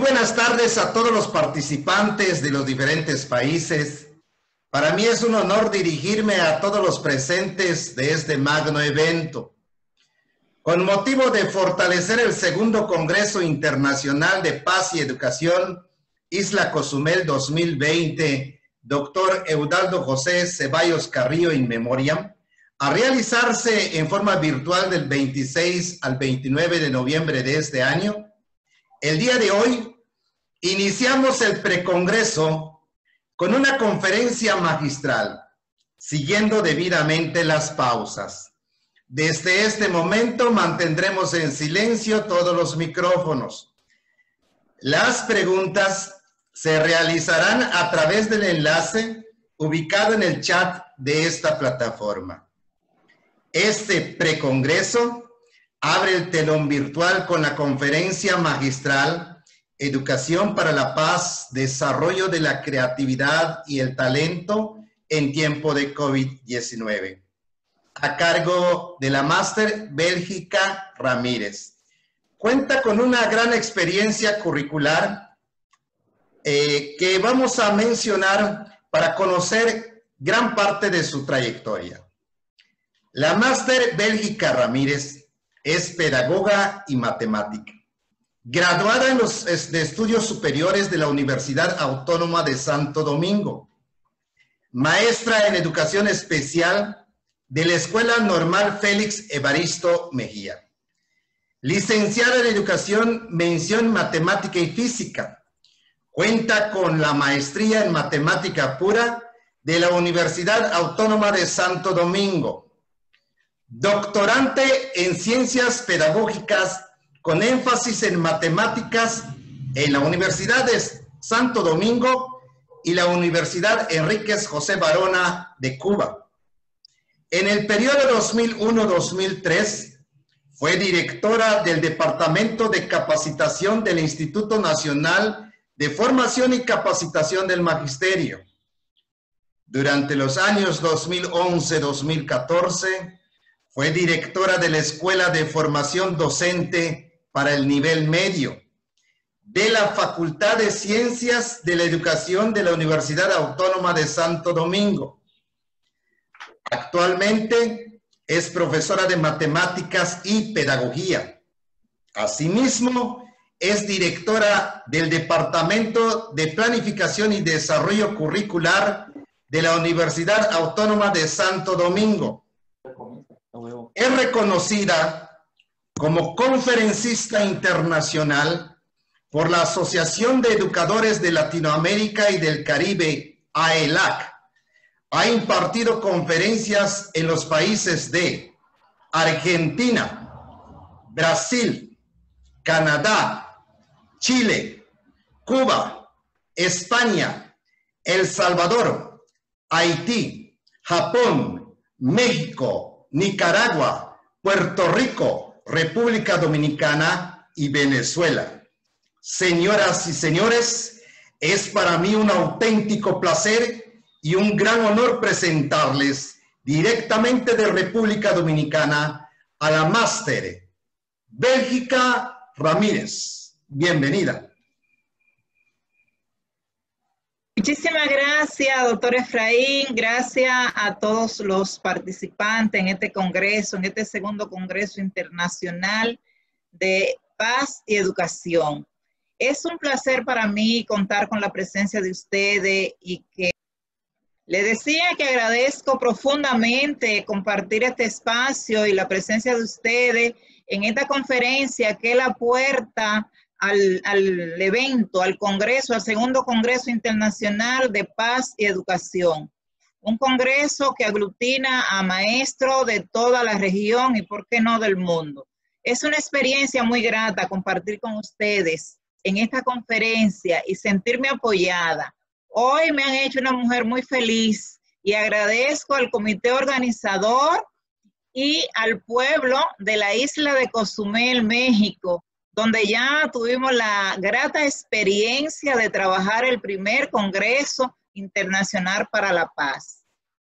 buenas tardes a todos los participantes de los diferentes países. Para mí es un honor dirigirme a todos los presentes de este magno evento. Con motivo de fortalecer el segundo Congreso Internacional de Paz y Educación, Isla Cozumel 2020, Dr. Eudaldo José Ceballos Carrillo in memoriam, a realizarse en forma virtual del 26 al 29 de noviembre de este año, el día de hoy iniciamos el precongreso con una conferencia magistral, siguiendo debidamente las pausas. Desde este momento mantendremos en silencio todos los micrófonos. Las preguntas se realizarán a través del enlace ubicado en el chat de esta plataforma. Este precongreso abre el telón virtual con la conferencia magistral Educación para la Paz, Desarrollo de la Creatividad y el Talento en tiempo de COVID-19, a cargo de la máster Bélgica Ramírez. Cuenta con una gran experiencia curricular que vamos a mencionar para conocer gran parte de su trayectoria. La máster Bélgica Ramírez es pedagoga y matemática, graduada en los estudios superiores de la Universidad Autónoma de Santo Domingo, maestra en educación especial de la Escuela Normal Félix Evaristo Mejía, licenciada en educación, mención matemática y física, cuenta con la maestría en matemática pura de la Universidad Autónoma de Santo Domingo, doctorante en ciencias pedagógicas con énfasis en matemáticas en la Universidad de Santo Domingo y la Universidad Enríquez José Barona de Cuba. En el periodo 2001-2003 fue directora del Departamento de Capacitación del Instituto Nacional de Formación y Capacitación del Magisterio. Durante los años 2011-2014 fue directora de la Escuela de Formación Docente para el Nivel Medio de la Facultad de Ciencias de la Educación de la Universidad Autónoma de Santo Domingo. Actualmente es profesora de Matemáticas y Pedagogía. Asimismo, es directora del Departamento de Planificación y Desarrollo Curricular de la Universidad Autónoma de Santo Domingo. Es reconocida como conferencista internacional por la Asociación de Educadores de Latinoamérica y del Caribe, AELAC. Ha impartido conferencias en los países de Argentina, Brasil, Canadá, Chile, Cuba, España, El Salvador, Haití, Japón, México, Nicaragua, Puerto Rico, República Dominicana y Venezuela. Señoras y señores, es para mí un auténtico placer y un gran honor presentarles directamente de República Dominicana a la máster Bélgica Ramírez. Bienvenida. Muchísimas gracias, doctor Efraín. Gracias a todos los participantes en este congreso, en este segundo Congreso Internacional de Paz y Educación. Es un placer para mí contar con la presencia de ustedes y que le decía que agradezco profundamente compartir este espacio y la presencia de ustedes en esta conferencia que es la puerta al evento, al congreso, al segundo Congreso Internacional de Paz y Educación. Un congreso que aglutina a maestros de toda la región y, por qué no, del mundo. Es una experiencia muy grata compartir con ustedes en esta conferencia y sentirme apoyada. Hoy me han hecho una mujer muy feliz y agradezco al comité organizador y al pueblo de la isla de Cozumel, México, donde ya tuvimos la grata experiencia de trabajar el primer Congreso Internacional para la Paz.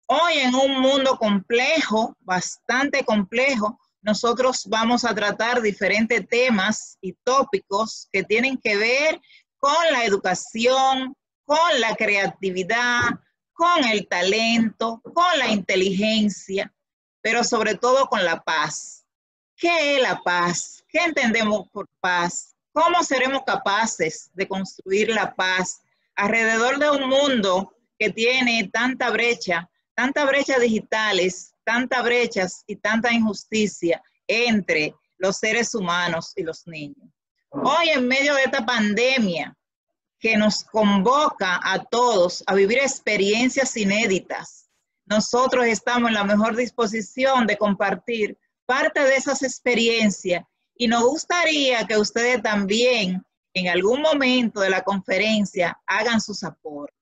Hoy, en un mundo complejo, bastante complejo, nosotros vamos a tratar diferentes temas y tópicos que tienen que ver con la educación, con la creatividad, con el talento, con la inteligencia, pero sobre todo con la paz. ¿Qué es la paz? ¿Qué entendemos por paz? ¿Cómo seremos capaces de construir la paz alrededor de un mundo que tiene tantas brechas digitales, tantas brechas y tanta injusticia entre los seres humanos y los niños? Hoy, en medio de esta pandemia que nos convoca a todos a vivir experiencias inéditas, nosotros estamos en la mejor disposición de compartir parte de esas experiencias y nos gustaría que ustedes también en algún momento de la conferencia hagan sus aportes.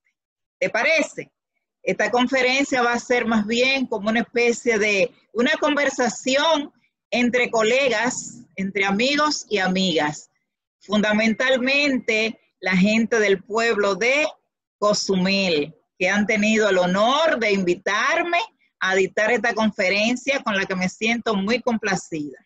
¿Te parece? Esta conferencia va a ser más bien como una especie de una conversación entre colegas, entre amigos y amigas. Fundamentalmente la gente del pueblo de Cozumel, que han tenido el honor de invitarme a dictar esta conferencia con la que me siento muy complacida.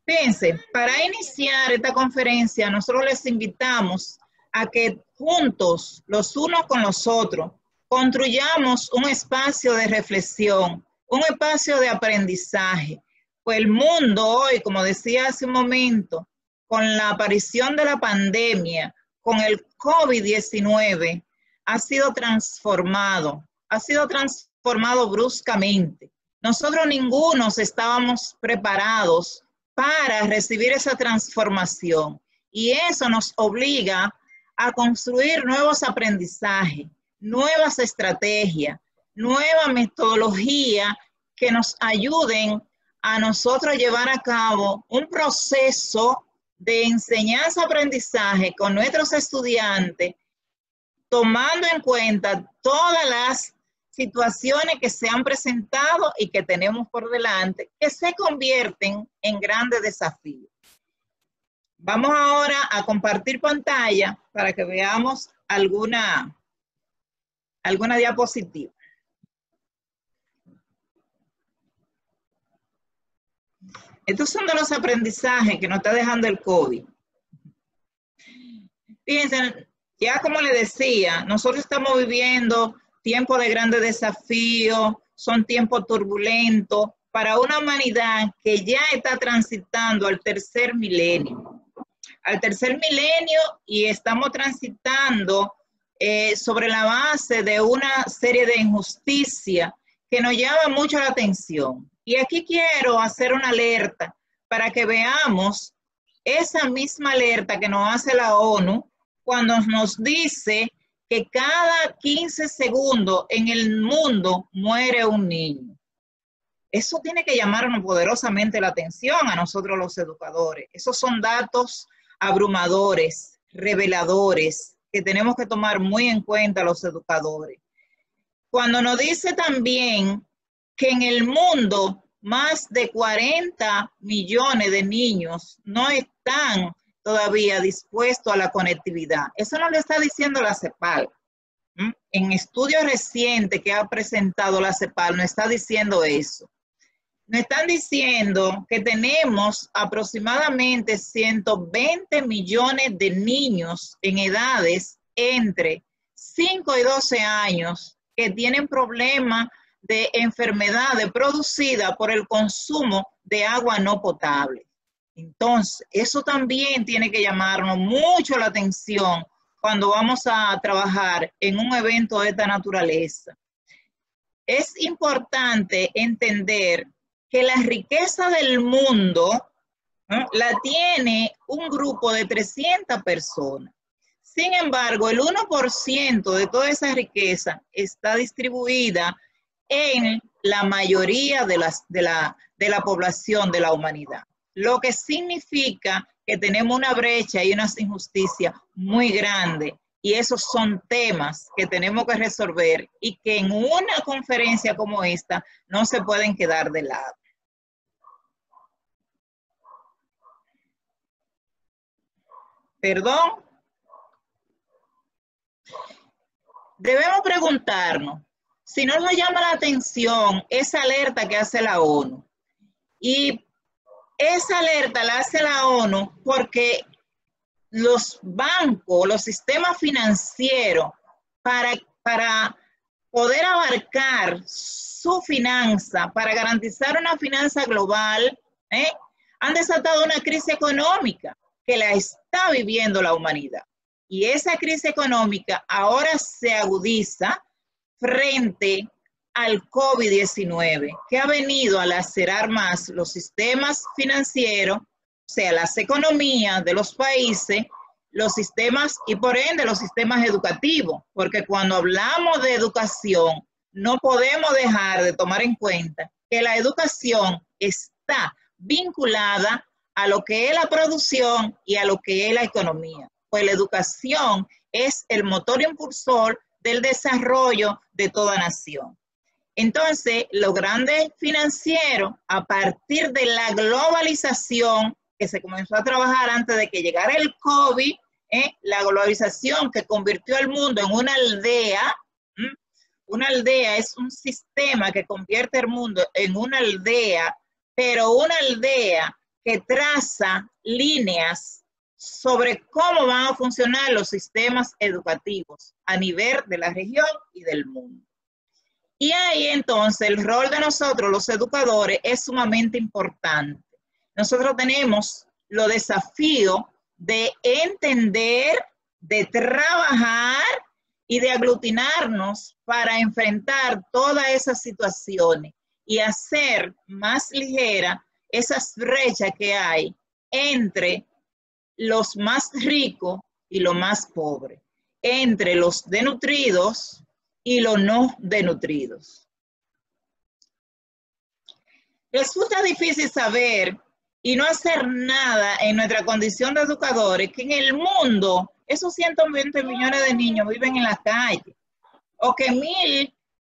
Fíjense, para iniciar esta conferencia, nosotros les invitamos a que juntos, los unos con los otros, construyamos un espacio de reflexión, un espacio de aprendizaje. Pues el mundo hoy, como decía hace un momento, con la aparición de la pandemia, con el COVID-19, ha sido transformado bruscamente. Nosotros ninguno estábamos preparados para recibir esa transformación y eso nos obliga a construir nuevos aprendizajes, nuevas estrategias, nueva metodología que nos ayuden a nosotros llevar a cabo un proceso de enseñanza-aprendizaje con nuestros estudiantes, tomando en cuenta todas las situaciones que se han presentado y que tenemos por delante, que se convierten en grandes desafíos. Vamos ahora a compartir pantalla para que veamos alguna diapositiva. Estos son de los aprendizajes que nos está dejando el COVID. Fíjense, ya como les decía, nosotros estamos viviendo tiempos de grandes desafíos, son tiempos turbulentos para una humanidad que ya está transitando al tercer milenio. Y estamos transitando sobre la base de una serie de injusticias que nos llama mucho la atención. Y aquí quiero hacer una alerta para que veamos esa misma alerta que nos hace la ONU cuando nos dice que cada 15 segundos en el mundo muere un niño. Eso tiene que llamarnos poderosamente la atención a nosotros los educadores. Esos son datos abrumadores, reveladores, que tenemos que tomar muy en cuenta los educadores. Cuando nos dice también que en el mundo más de 40 millones de niños no están todavía dispuestos a la conectividad. Eso no lo está diciendo la CEPAL. En estudios recientes que ha presentado la CEPAL no está diciendo eso. Nos están diciendo que tenemos aproximadamente 120 millones de niños en edades entre 5 y 12 años que tienen problemas de enfermedades producidas por el consumo de agua no potable. Entonces, eso también tiene que llamarnos mucho la atención cuando vamos a trabajar en un evento de esta naturaleza. Es importante entender que la riqueza del mundo la tiene un grupo de 300 personas. Sin embargo, el 1% de toda esa riqueza está distribuida en la mayoría de la población de la humanidad, lo que significa que tenemos una brecha y unas injusticias muy grandes, y esos son temas que tenemos que resolver y que en una conferencia como esta no se pueden quedar de lado. Perdón. Debemos preguntarnos si no nos llama la atención esa alerta que hace la ONU. Y esa alerta la hace la ONU porque los bancos, los sistemas financieros, para poder abarcar su finanza, para garantizar una finanza global, han desatado una crisis económica que la está viviendo la humanidad. Y esa crisis económica ahora se agudiza frente al COVID-19, que ha venido a lacerar más los sistemas financieros, o sea, las economías de los países, los sistemas y por ende los sistemas educativos, porque cuando hablamos de educación, no podemos dejar de tomar en cuenta que la educación está vinculada a lo que es la producción y a lo que es la economía. Pues la educación es el motor impulsor del desarrollo de toda nación. Entonces, los grandes financieros, a partir de la globalización que se comenzó a trabajar antes de que llegara el COVID, la globalización que convirtió al mundo en una aldea. Una aldea es un sistema que convierte el mundo en una aldea, pero una aldea que traza líneas sobre cómo van a funcionar los sistemas educativos a nivel de la región y del mundo. Y ahí entonces el rol de nosotros, los educadores, es sumamente importante. Nosotros tenemos los desafíos de entender, de trabajar y de aglutinarnos para enfrentar todas esas situaciones y hacer más ligera esas brechas que hay entre los más ricos y los más pobres, entre los denutridos y los no denutridos. Resulta difícil saber y no hacer nada en nuestra condición de educadores que en el mundo esos 120 millones de niños viven en la calle, o que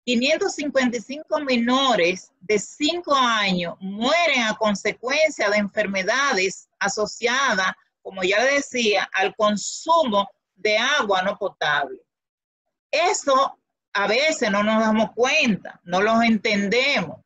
1.555 menores de 5 años mueren a consecuencia de enfermedades asociadas, como ya decía, al consumo de agua no potable. Eso a veces no nos damos cuenta, no lo entendemos.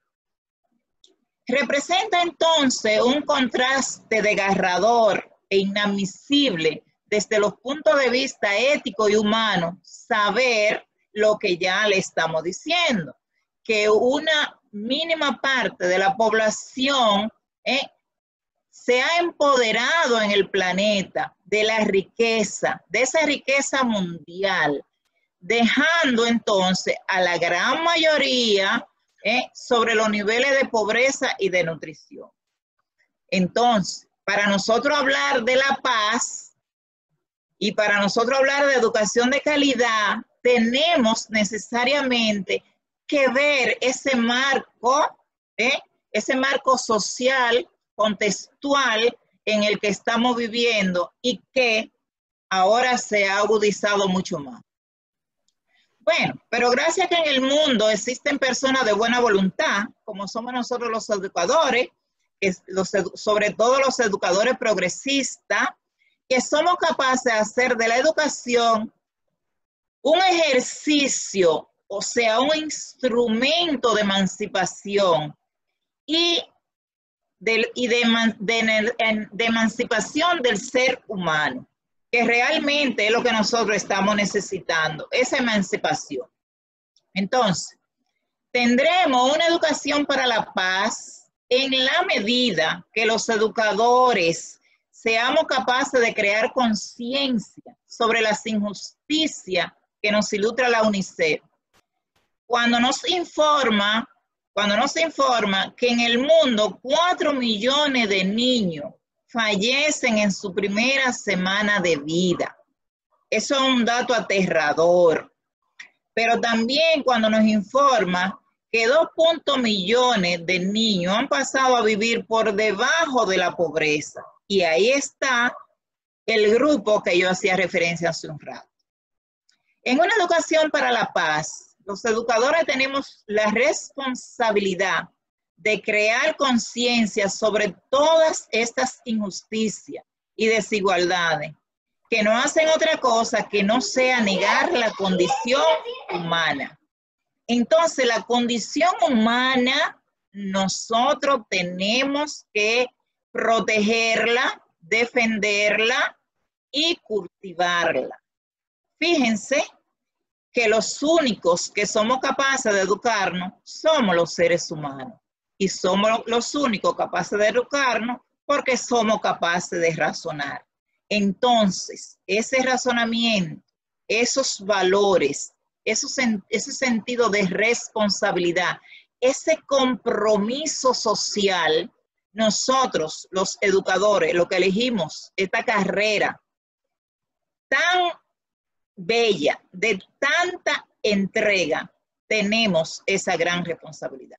Representa entonces un contraste desgarrador e inadmisible desde los puntos de vista ético y humano, saber lo que ya le estamos diciendo, que una mínima parte de la población se ha empoderado en el planeta de la riqueza, de esa riqueza mundial, dejando entonces a la gran mayoría sobre los niveles de pobreza y de nutrición. Entonces, para nosotros hablar de la paz y para nosotros hablar de educación de calidad, tenemos necesariamente que ver ese marco social, contextual en el que estamos viviendo y que ahora se ha agudizado mucho más. Bueno, pero gracias a que en el mundo existen personas de buena voluntad, como somos nosotros los educadores, sobre todo los educadores progresistas, que somos capaces de hacer de la educación un ejercicio, o sea, un instrumento de emancipación y de emancipación del ser humano, que realmente es lo que nosotros estamos necesitando, esa emancipación. Entonces, tendremos una educación para la paz en la medida que los educadores seamos capaces de crear conciencia sobre las injusticias que nos ilustra la UNICEF. Cuando nos informa que en el mundo 4 millones de niños fallecen en su primera semana de vida. Eso es un dato aterrador. Pero también cuando nos informa que 2 millones de niños han pasado a vivir por debajo de la pobreza. Y ahí está el grupo que yo hacía referencia hace un rato. En una educación para la paz, los educadores tenemos la responsabilidad de crear conciencia sobre todas estas injusticias y desigualdades que no hacen otra cosa que no sea negar la condición humana. Entonces, la condición humana, nosotros tenemos que protegerla, defenderla y cultivarla. Fíjense que los únicos que somos capaces de educarnos somos los seres humanos. Y somos los únicos capaces de educarnos porque somos capaces de razonar. Entonces, ese razonamiento, esos valores, ese sentido de responsabilidad, ese compromiso social, nosotros, los educadores, los que elegimos esta carrera tan bella, de tanta entrega, tenemos esa gran responsabilidad.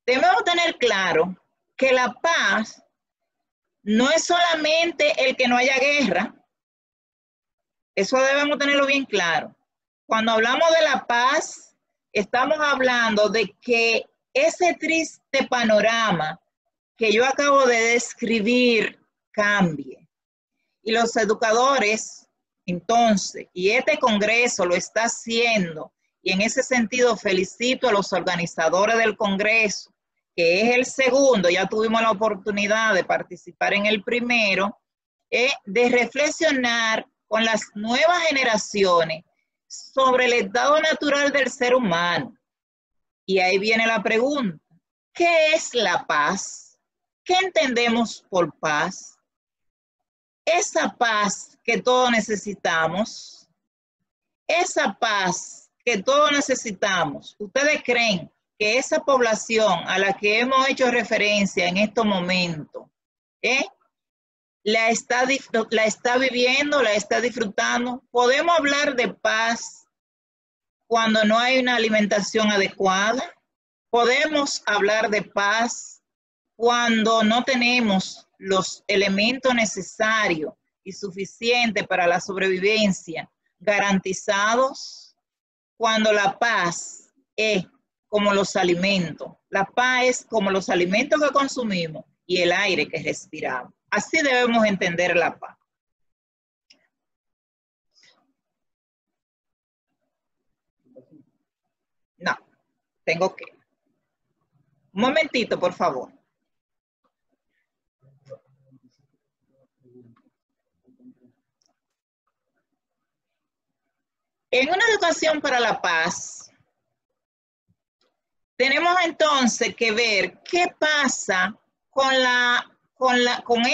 Debemos tener claro que la paz no es solamente el que no haya guerra. Eso debemos tenerlo bien claro. Cuando hablamos de la paz, estamos hablando de que ese triste panorama que yo acabo de describir cambie. Y los educadores, entonces, y este Congreso lo está haciendo, y en ese sentido felicito a los organizadores del Congreso, que es el segundo, ya tuvimos la oportunidad de participar en el primero, de reflexionar con las nuevas generaciones sobre el estado natural del ser humano. Y ahí viene la pregunta, ¿qué es la paz? ¿Qué entendemos por paz? Esa paz que todos necesitamos, esa paz que todos necesitamos, ¿ustedes creen que esa población a la que hemos hecho referencia en estos momentos, la está viviendo, la está disfrutando? ¿Podemos hablar de paz cuando no hay una alimentación adecuada? ¿Podemos hablar de paz cuando no tenemos los elementos necesarios y suficientes para la sobrevivencia garantizados? Cuando la paz es como los alimentos, la paz es como los alimentos que consumimos y el aire que respiramos. Así debemos entender la paz. No, tengo que. Un momentito, por favor. En una educación para la paz, tenemos entonces que ver qué pasa con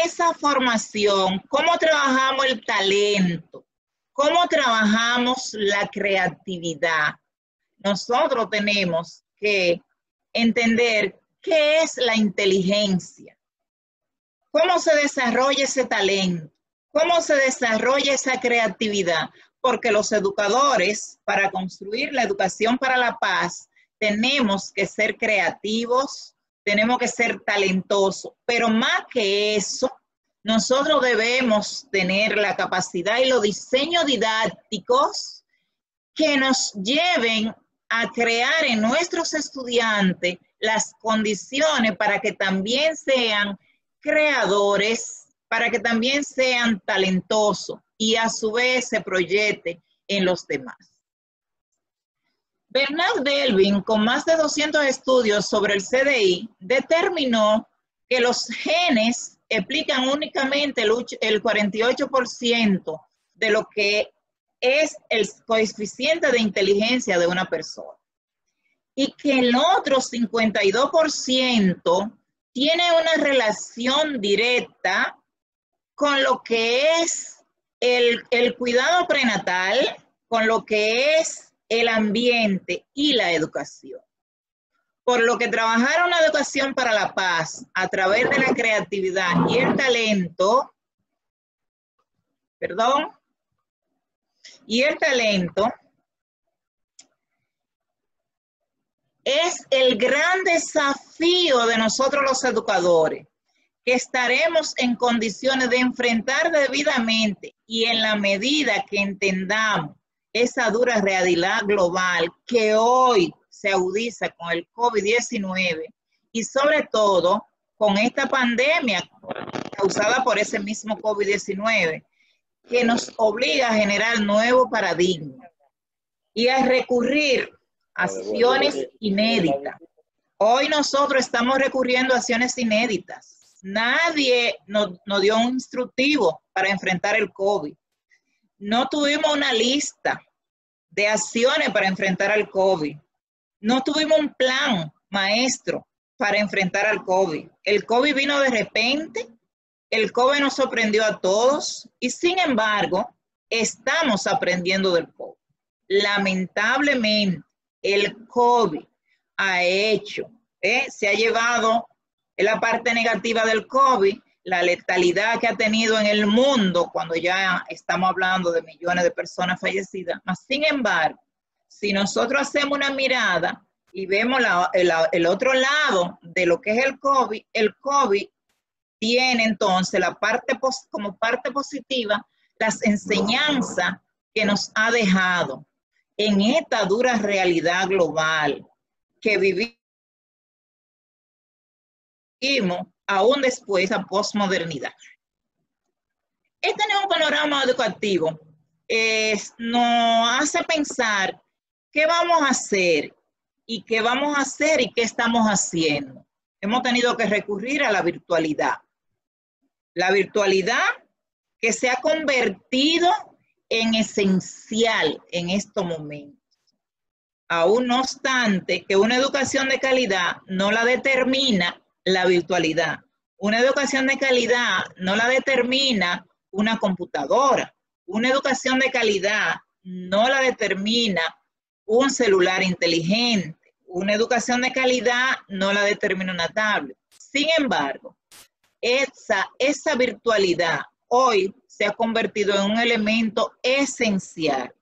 esa formación, cómo trabajamos el talento, cómo trabajamos la creatividad. Nosotros tenemos que entender qué es la inteligencia, cómo se desarrolla ese talento, cómo se desarrolla esa creatividad, porque los educadores, para construir la educación para la paz, tenemos que ser creativos, tenemos que ser talentosos, pero más que eso, nosotros debemos tener la capacidad y los diseños didácticos que nos lleven a crear en nuestros estudiantes las condiciones para que también sean creadores, para que también sean talentosos y a su vez se proyecte en los demás. Bernard Belvin, con más de 200 estudios sobre el CDI, determinó que los genes explican únicamente el 48% de lo que es el coeficiente de inteligencia de una persona. Y que el otro 52% tiene una relación directa con lo que es el cuidado prenatal, con lo que es el ambiente y la educación. Por lo que trabajar una educación para la paz a través de la creatividad y el talento, es el gran desafío de nosotros los educadores, que estaremos en condiciones de enfrentar debidamente y en la medida que entendamos esa dura realidad global que hoy se agudiza con el COVID-19 y sobre todo con esta pandemia causada por ese mismo COVID-19 que nos obliga a generar nuevos paradigmas y a recurrir a acciones inéditas. Hoy nosotros estamos recurriendo a acciones inéditas. Nadie nos dio un instructivo para enfrentar el COVID. No tuvimos una lista de acciones para enfrentar al COVID. No tuvimos un plan maestro para enfrentar al COVID. El COVID vino de repente, el COVID nos sorprendió a todos y sin embargo, estamos aprendiendo del COVID. Lamentablemente, el COVID ha hecho, se ha llevado la parte negativa del COVID, la letalidad que ha tenido en el mundo, cuando ya estamos hablando de millones de personas fallecidas. Mas, sin embargo, si nosotros hacemos una mirada y vemos el otro lado de lo que es el COVID tiene entonces como parte positiva las enseñanzas que nos ha dejado en esta dura realidad global que vivimos aún después de la posmodernidad. Este nuevo panorama educativo nos hace pensar qué vamos a hacer y qué vamos a hacer y qué estamos haciendo. Hemos tenido que recurrir a la virtualidad. La virtualidad que se ha convertido en esencial en estos momentos. Aún no obstante que una educación de calidad no la determina la virtualidad. Una educación de calidad no la determina una computadora. Una educación de calidad no la determina un celular inteligente. Una educación de calidad no la determina una tablet. Sin embargo, esa virtualidad hoy se ha convertido en un elemento esencial,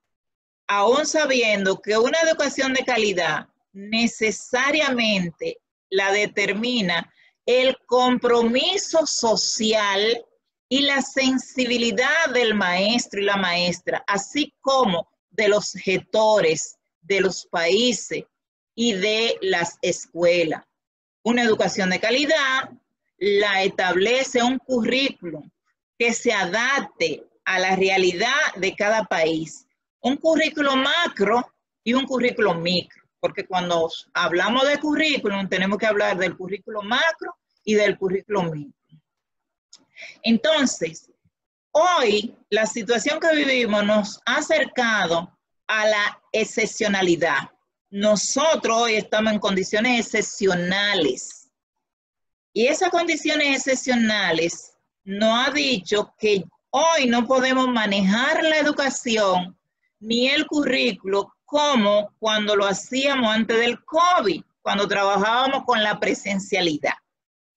aún sabiendo que una educación de calidad necesariamente la determina el compromiso social y la sensibilidad del maestro y la maestra, así como de los gestores de los países y de las escuelas. Una educación de calidad la establece un currículum que se adapte a la realidad de cada país. Un currículum macro y un currículum micro, porque cuando hablamos de currículum tenemos que hablar del currículum macro y del currículum micro. Entonces, hoy la situación que vivimos nos ha acercado a la excepcionalidad. Nosotros hoy estamos en condiciones excepcionales. Y esas condiciones excepcionales nos ha dicho que hoy no podemos manejar la educación ni el currículo como cuando lo hacíamos antes del COVID, cuando trabajábamos con la presencialidad.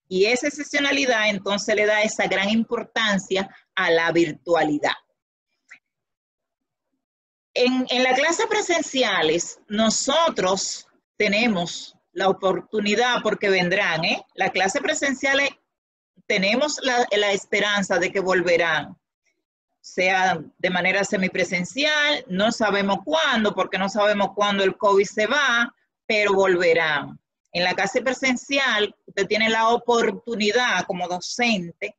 Y esa excepcionalidad entonces le da esa gran importancia a la virtualidad. En las clases presenciales nosotros tenemos la oportunidad, porque vendrán, las clases presenciales tenemos la esperanza de que volverán, sea de manera semipresencial, no sabemos cuándo, porque no sabemos cuándo el COVID se va, pero volverán. En la clase presencial, usted tiene la oportunidad como docente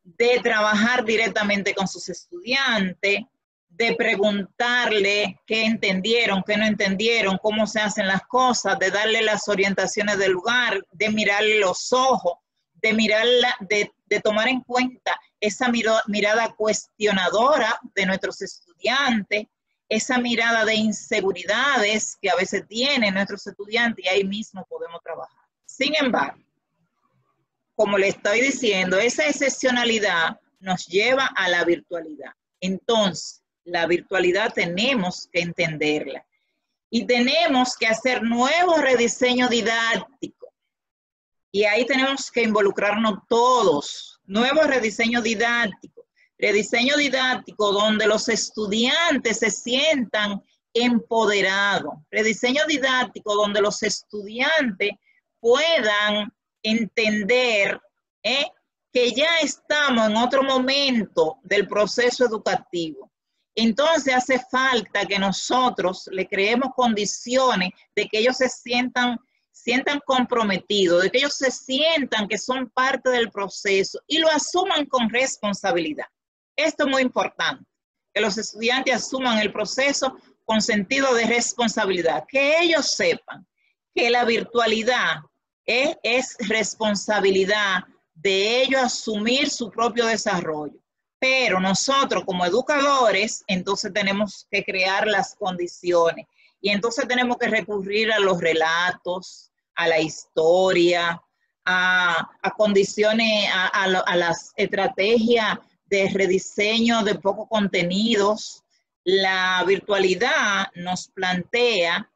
de trabajar directamente con sus estudiantes, de preguntarle qué entendieron, qué no entendieron, cómo se hacen las cosas, de darle las orientaciones del lugar, de mirarle los ojos, de mirarla, de tomar en cuenta esa mirada cuestionadora de nuestros estudiantes, esa mirada de inseguridades que a veces tienen nuestros estudiantes, y ahí mismo podemos trabajar. Sin embargo, como le estoy diciendo, esa excepcionalidad nos lleva a la virtualidad. Entonces, la virtualidad tenemos que entenderla y tenemos que hacer nuevos rediseños didácticos. Y ahí tenemos que involucrarnos todos, nuevos rediseños didácticos. Rediseño didáctico donde los estudiantes se sientan empoderados. Rediseño didáctico donde los estudiantes puedan entender que ya estamos en otro momento del proceso educativo. Entonces hace falta que nosotros le creemos condiciones de que ellos se sientan comprometidos, de que ellos se sientan que son parte del proceso y lo asuman con responsabilidad. Esto es muy importante, que los estudiantes asuman el proceso con sentido de responsabilidad, que ellos sepan que la virtualidad es responsabilidad de ellos asumir su propio desarrollo. Pero nosotros como educadores, entonces tenemos que crear las condiciones. Y entonces tenemos que recurrir a los relatos, a la historia, a condiciones, a las estrategias de rediseño de pocos contenidos. La virtualidad nos plantea,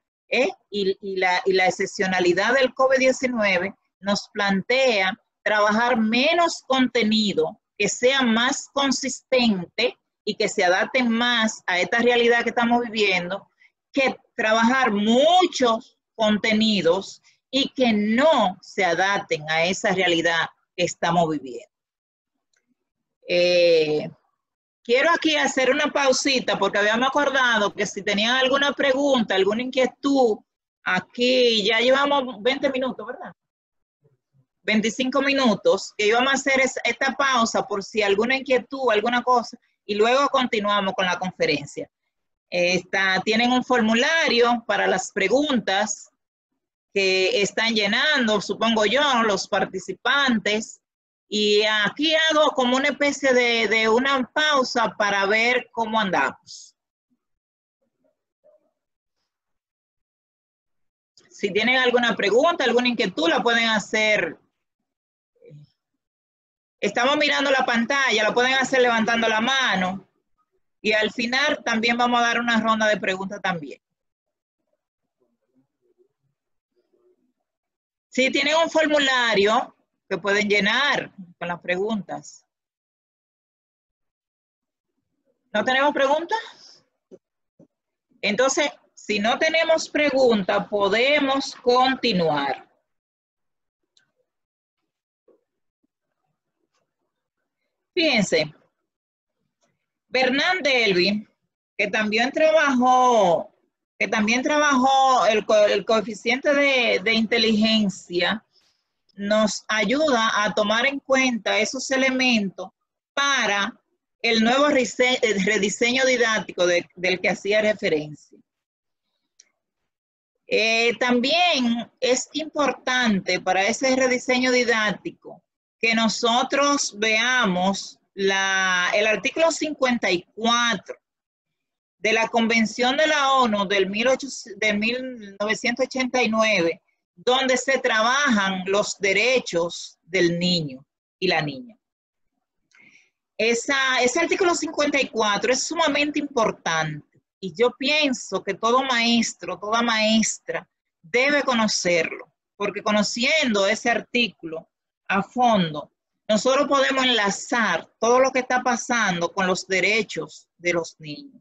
y la excepcionalidad del COVID-19 nos plantea trabajar menos contenido, que sea más consistente y que se adapten más a esta realidad que estamos viviendo, que trabajar muchos contenidos y que no se adapten a esa realidad que estamos viviendo. Quiero aquí hacer una pausita porque habíamos acordado que si tenían alguna pregunta, alguna inquietud, aquí ya llevamos 20 minutos, ¿verdad? 25 minutos, que íbamos a hacer esta pausa por si alguna inquietud, alguna cosa, y luego continuamos con la conferencia. Tienen un formulario para las preguntas que están llenando, supongo yo, los participantes, y aquí hago como una especie de una pausa para ver cómo andamos. Si tienen alguna pregunta, alguna inquietud, la pueden hacer. Estamos mirando la pantalla, la pueden hacer levantando la mano. Y al final también vamos a dar una ronda de preguntas también. Si tienen un formulario que pueden llenar con las preguntas. ¿No tenemos preguntas? Entonces, si no tenemos preguntas, podemos continuar. Fíjense, Bernard Delby, que también trabajó el coeficiente de inteligencia, nos ayuda a tomar en cuenta esos elementos para el nuevo rediseño didáctico del que hacía referencia. También es importante para ese rediseño didáctico que nosotros veamos el artículo 54 de la Convención de la ONU del 1989, donde se trabajan los derechos del niño y la niña. Ese artículo 54 es sumamente importante y yo pienso que todo maestro, toda maestra debe conocerlo, porque conociendo ese artículo a fondo, nosotros podemos enlazar todo lo que está pasando con los derechos de los niños,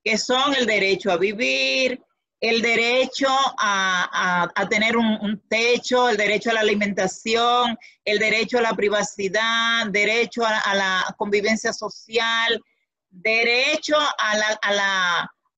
que son el derecho a vivir, el derecho a tener un techo, el derecho a la alimentación, el derecho a la privacidad, derecho a la convivencia social, derecho a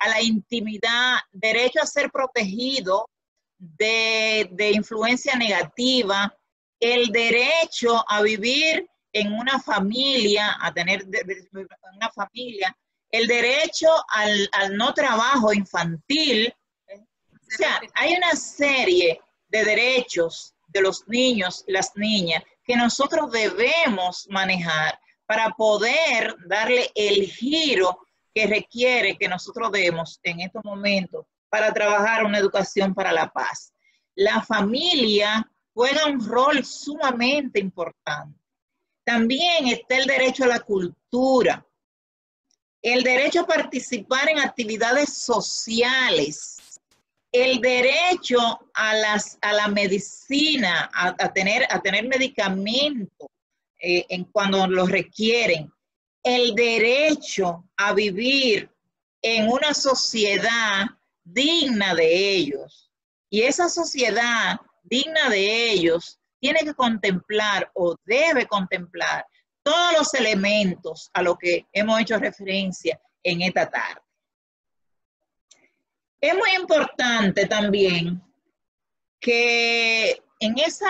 la intimidad, derecho a ser protegido de influencia negativa, el derecho a vivir en una familia, a tener una familia, el derecho al no trabajo infantil. O sea, hay una serie de derechos de los niños y las niñas que nosotros debemos manejar para poder darle el giro que requiere que nosotros demos en estos momentos para trabajar una educación para la paz. La familia juega un rol sumamente importante. También está el derecho a la cultura, el derecho a participar en actividades sociales, el derecho a la medicina, a tener medicamentos cuando los requieren, el derecho a vivir en una sociedad digna de ellos. Y esa sociedad digna de ellos tiene que contemplar o debe contemplar todos los elementos a los que hemos hecho referencia en esta tarde. Es muy importante también que en esa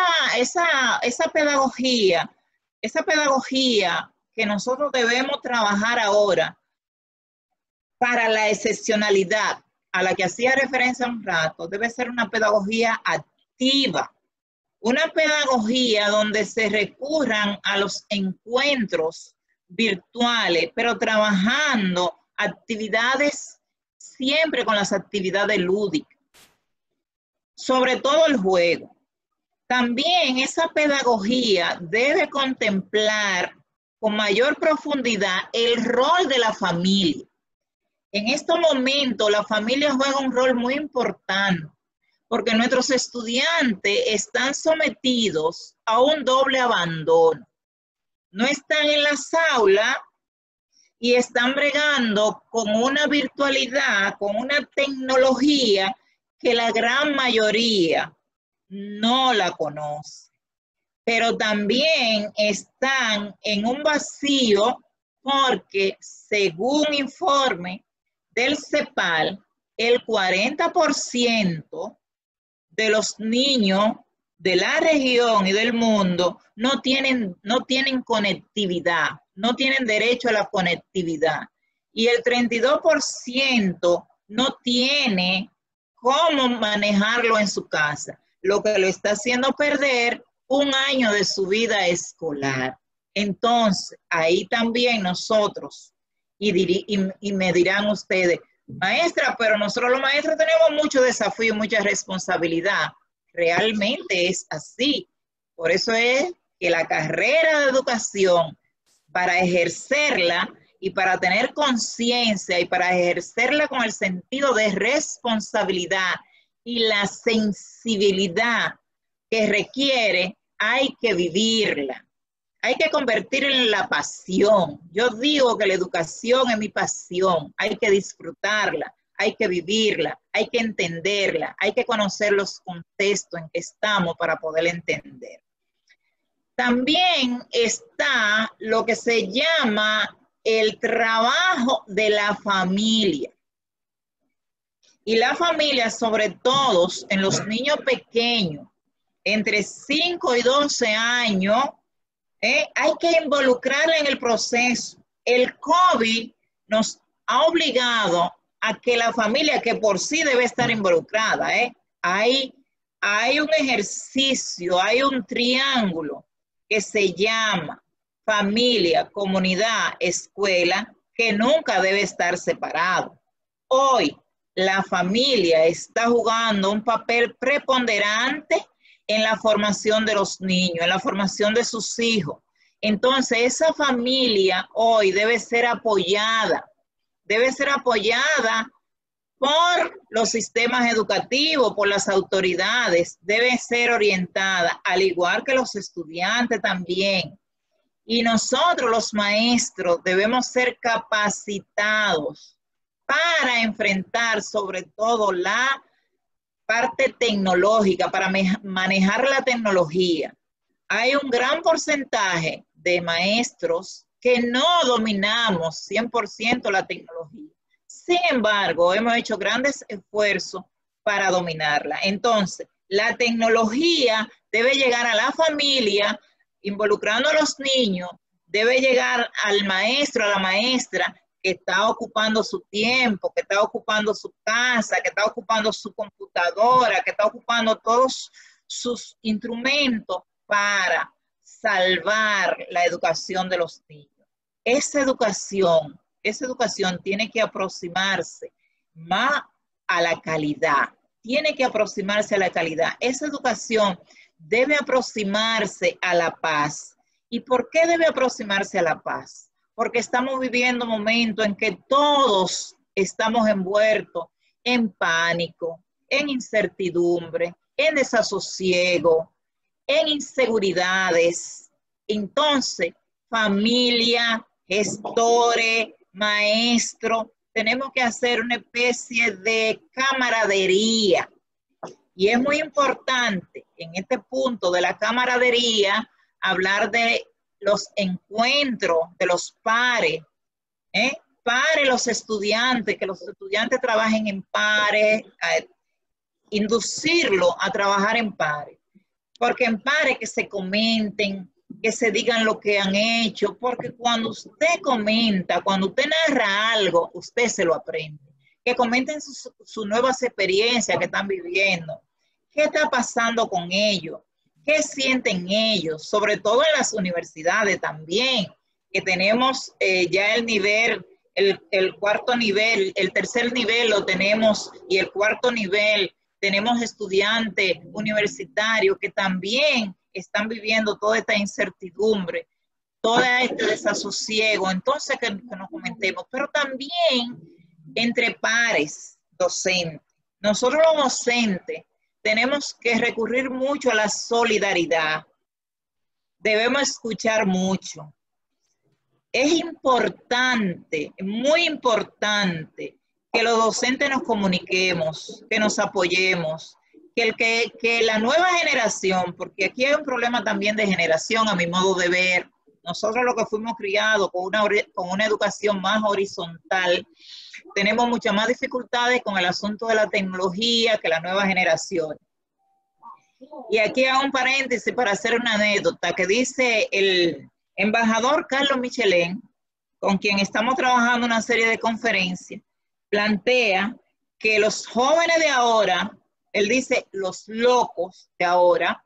pedagogía que nosotros debemos trabajar ahora para la excepcionalidad a la que hacía referencia un rato, debe ser una pedagogía activa, una pedagogía donde se recurran a los encuentros virtuales, pero trabajando actividades siempre con las actividades lúdicas, sobre todo el juego. También esa pedagogía debe contemplar con mayor profundidad el rol de la familia. En estos momentos la familia juega un rol muy importante porque nuestros estudiantes están sometidos a un doble abandono. No están en las aulas y están bregando con una virtualidad, con una tecnología que la gran mayoría no la conoce. Pero también están en un vacío porque, según informe del CEPAL, el 40% de los niños de la región y del mundo no tienen conectividad, no tienen derecho a la conectividad. Y el 32% no tiene cómo manejarlo en su casa, lo que lo está haciendo perder un año de su vida escolar. Entonces, ahí también nosotros, y me dirán ustedes, maestra, pero nosotros los maestros tenemos mucho desafío, mucha responsabilidad. Realmente es así. Por eso es que la carrera de educación, para ejercerla y para tener conciencia y para ejercerla con el sentido de responsabilidad y la sensibilidad que requiere, hay que vivirla. Hay que convertirla en la pasión. Yo digo que la educación es mi pasión. Hay que disfrutarla, hay que vivirla, hay que entenderla, hay que conocer los contextos en que estamos para poder entender. También está lo que se llama el trabajo de la familia. Y la familia, sobre todo en los niños pequeños, entre 5 y 12 años, hay que involucrarla en el proceso. El COVID nos ha obligado a que la familia, que por sí debe estar involucrada, hay un ejercicio, hay un triángulo que se llama familia, comunidad, escuela, que nunca debe estar separado. Hoy la familia está jugando un papel preponderante en la formación de los niños, en la formación de sus hijos. Entonces, esa familia hoy debe ser apoyada por los sistemas educativos, por las autoridades, debe ser orientada, al igual que los estudiantes también. Y nosotros, los maestros, debemos ser capacitados para enfrentar sobre todo la parte tecnológica, para manejar la tecnología. Hay un gran porcentaje de maestros que no dominamos 100% la tecnología. Sin embargo, hemos hecho grandes esfuerzos para dominarla. Entonces, la tecnología debe llegar a la familia, involucrando a los niños, debe llegar al maestro, a la maestra, que está ocupando su tiempo, que está ocupando su casa, que está ocupando su computadora, que está ocupando todos sus instrumentos para salvar la educación de los niños. Esa educación tiene que aproximarse más a la calidad, Esa educación debe aproximarse a la paz. ¿Y por qué debe aproximarse a la paz? Porque estamos viviendo momentos en que todos estamos envueltos en pánico, en incertidumbre, en desasosiego, en inseguridades. Entonces, familia, gestores, maestros, tenemos que hacer una especie de camaradería. Y es muy importante en este punto de la camaradería hablar de los encuentros de los pares, pares los estudiantes, que los estudiantes trabajen en pares, inducirlo a trabajar en pares, porque en pares que se comenten, que se digan lo que han hecho, porque cuando usted comenta, cuando usted narra algo, usted se lo aprende, que comenten sus nuevas experiencias que están viviendo, qué está pasando con ellos, ¿Qué sienten ellos? Sobre todo en las universidades también, que tenemos ya el nivel, el cuarto nivel, el tercer nivel lo tenemos y el cuarto nivel. Tenemos estudiantes universitarios que también están viviendo toda esta incertidumbre, todo este desasosiego. Entonces, que nos comentemos, pero también entre pares docentes. Nosotros los docentes tenemos que recurrir mucho a la solidaridad. Debemos escuchar mucho. Es importante, muy importante, que los docentes nos comuniquemos, que nos apoyemos, que la nueva generación, porque aquí hay un problema también de generación a mi modo de ver. Nosotros los que fuimos criados con una educación más horizontal, tenemos muchas más dificultades con el asunto de la tecnología que la nueva generación. Y aquí hago un paréntesis para hacer una anécdota que dice el embajador Carlos Michelén, con quien estamos trabajando una serie de conferencias, plantea que los jóvenes de ahora, él dice los locos de ahora,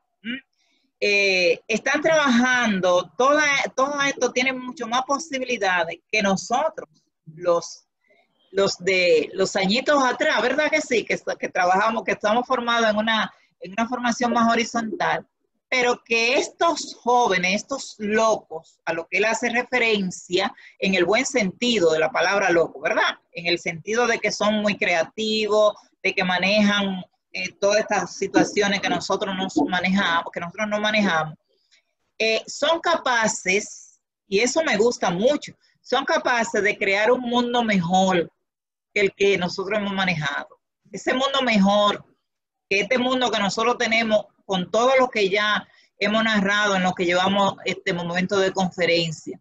están trabajando, todo esto tiene mucho más posibilidades que nosotros, los de los añitos atrás, ¿verdad que sí? Que trabajamos, que estamos formados en una formación más horizontal, pero que estos jóvenes, estos locos, a lo que él hace referencia en el buen sentido de la palabra loco, ¿verdad? En el sentido de que son muy creativos, de que manejan todas estas situaciones que nosotros no manejamos, son capaces, y eso me gusta mucho, son capaces de crear un mundo mejor que el que nosotros hemos manejado. Ese mundo mejor, que este mundo que nosotros tenemos con todo lo que ya hemos narrado en lo que llevamos este momento de conferencia.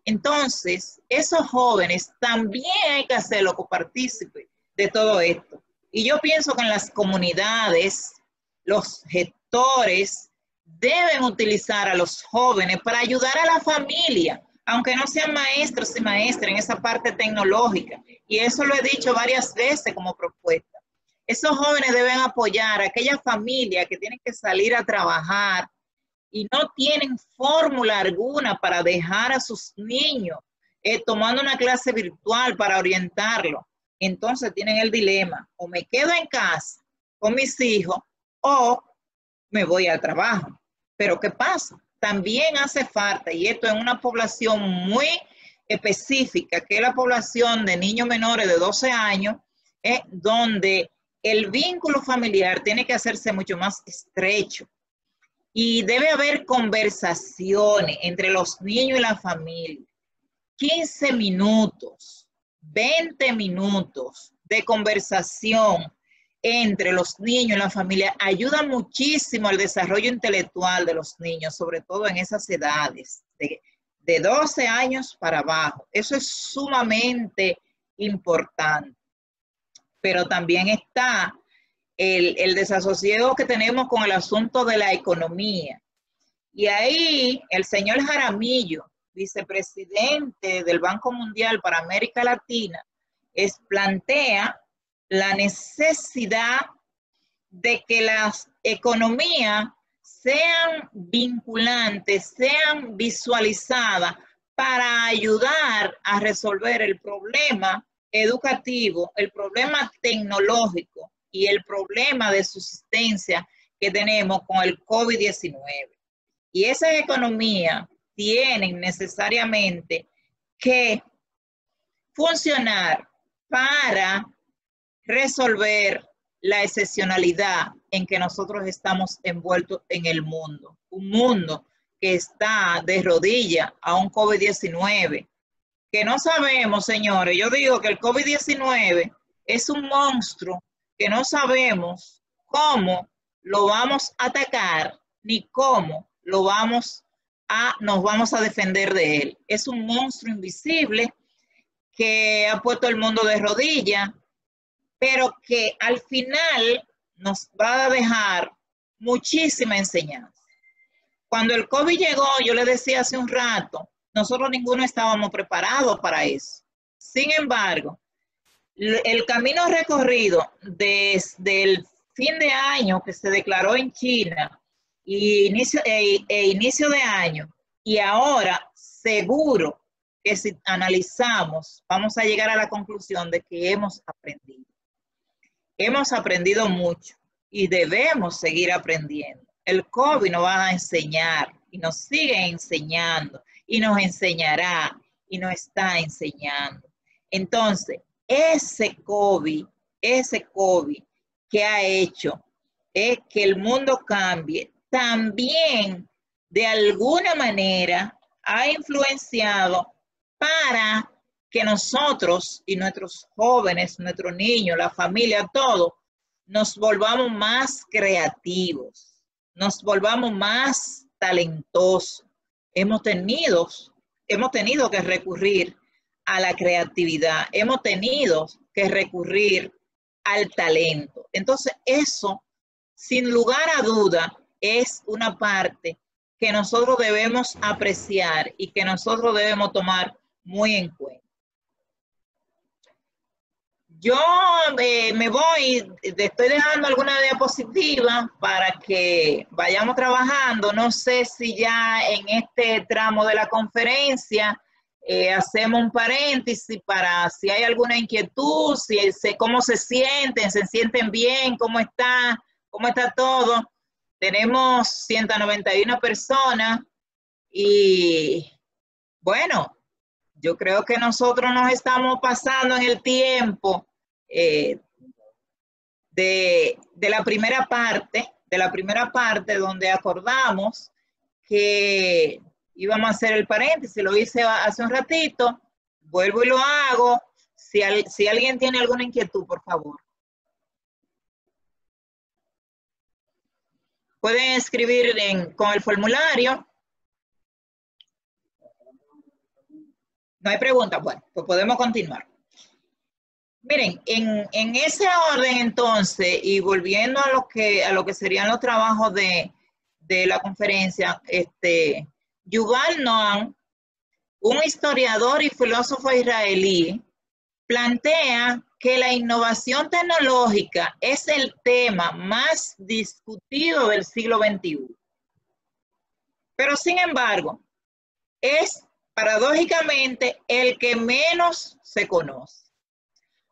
Entonces, esos jóvenes también hay que hacerlo copartícipe de todo esto. Y yo pienso que en las comunidades, los gestores deben utilizar a los jóvenes para ayudar a la familia, aunque no sean maestros y maestras en esa parte tecnológica. Y eso lo he dicho varias veces como propuesta. Esos jóvenes deben apoyar a aquellas familias que tienen que salir a trabajar y no tienen fórmula alguna para dejar a sus niños tomando una clase virtual para orientarlo. Entonces tienen el dilema, o me quedo en casa con mis hijos o me voy al trabajo. Pero ¿qué pasa? También hace falta, y esto en una población muy específica, que es la población de niños menores de 12 años, donde el vínculo familiar tiene que hacerse mucho más estrecho y debe haber conversaciones entre los niños y la familia. 15 minutos, 20 minutos de conversación entre los niños y la familia ayuda muchísimo al desarrollo intelectual de los niños, sobre todo en esas edades, de 12 años para abajo. Eso es sumamente importante. Pero también está el desasosiego que tenemos con el asunto de la economía. Y ahí el señor Jaramillo, vicepresidente del Banco Mundial para América Latina, plantea la necesidad de que las economías sean vinculantes, sean visualizadas para ayudar a resolver el problema educativo, el problema tecnológico y el problema de subsistencia que tenemos con el COVID-19. Y esas economías tienen necesariamente que funcionar para resolver la excepcionalidad en que nosotros estamos envueltos en el mundo. Un mundo que está de rodillas a un COVID-19, que no sabemos, señores. Yo digo que el COVID-19 es un monstruo que no sabemos cómo lo vamos a atacar ni cómo nos vamos a defender de él. Es un monstruo invisible que ha puesto el mundo de rodillas, pero que al final nos va a dejar muchísima enseñanza. Cuando el COVID llegó, yo le decía hace un rato, nosotros ninguno estábamos preparados para eso. Sin embargo, el camino recorrido desde el fin de año que se declaró en China inicio de año, y ahora seguro que si analizamos, vamos a llegar a la conclusión de que hemos aprendido. Hemos aprendido mucho y debemos seguir aprendiendo. El COVID nos va a enseñar y nos sigue enseñando y nos enseñará y nos está enseñando. Entonces, ese COVID que ha hecho que el mundo cambie, también de alguna manera ha influenciado para que nosotros y nuestros jóvenes, nuestros niños, la familia, todos, nos volvamos más creativos, nos volvamos más talentosos. Hemos tenido que recurrir a la creatividad, hemos tenido que recurrir al talento. Entonces, eso, sin lugar a duda, es una parte que nosotros debemos apreciar y que nosotros debemos tomar muy en cuenta. Yo me voy, estoy dejando alguna diapositiva para que vayamos trabajando. No sé si ya en este tramo de la conferencia hacemos un paréntesis para si hay alguna inquietud, cómo se sienten bien, cómo está todo. Tenemos 191 personas y bueno, yo creo que nosotros nos estamos pasando en el tiempo de la primera parte donde acordamos que íbamos a hacer el paréntesis. Lo hice hace un ratito, vuelvo y lo hago. Si alguien tiene alguna inquietud, por favor. Pueden escribir con el formulario. No hay preguntas. Bueno, pues podemos continuar. Miren, en ese orden entonces, y volviendo a lo que serían los trabajos de la conferencia, Yuval Noam, un historiador y filósofo israelí, plantea que la innovación tecnológica es el tema más discutido del siglo XXI. Pero sin embargo, es paradójicamente el que menos se conoce.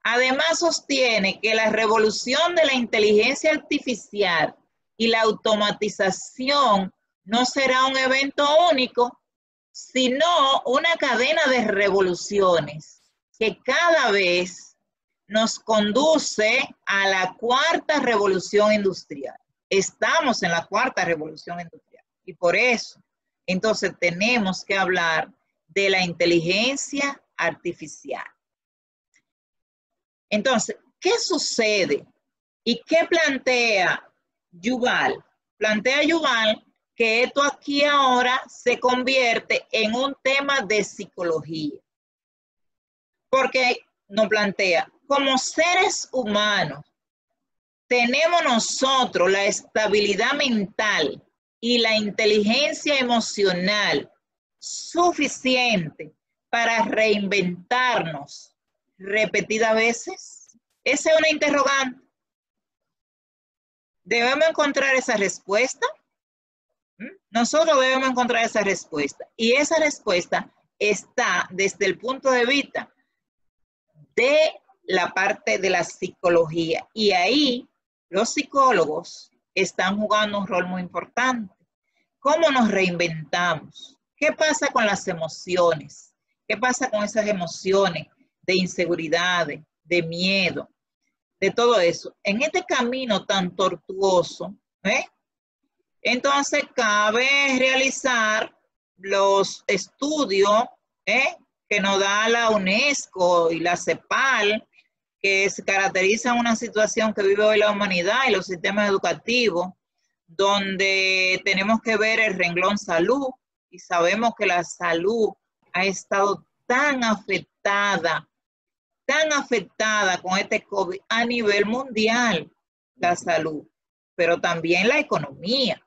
Además, sostiene que la revolución de la inteligencia artificial y la automatización no será un evento único, sino una cadena de revoluciones que cada vez nos conduce a la cuarta revolución industrial. Estamos en la cuarta revolución industrial y por eso, entonces, tenemos que hablar de la inteligencia artificial. Entonces, ¿qué sucede? ¿Y qué plantea Yuval? Plantea Yuval que esto aquí ahora se convierte en un tema de psicología. Porque nos plantea, como seres humanos, tenemos nosotros la estabilidad mental y la inteligencia emocional suficiente para reinventarnos repetidas veces. Esa es una interrogante. Debemos encontrar esa respuesta. Nosotros debemos encontrar esa respuesta. Y esa respuesta está desde el punto de vista de la parte de la psicología. Y ahí los psicólogos están jugando un rol muy importante. ¿Cómo nos reinventamos? ¿Qué pasa con las emociones? ¿Qué pasa con esas emociones de inseguridad, de miedo, de todo eso? En este camino tan tortuoso, entonces cabe realizar los estudios que nos da la UNESCO y la CEPAL, que se caracterizan una situación que vive hoy la humanidad y los sistemas educativos, donde tenemos que ver el renglón salud, y sabemos que la salud ha estado tan afectada con este COVID a nivel mundial, la salud, pero también la economía.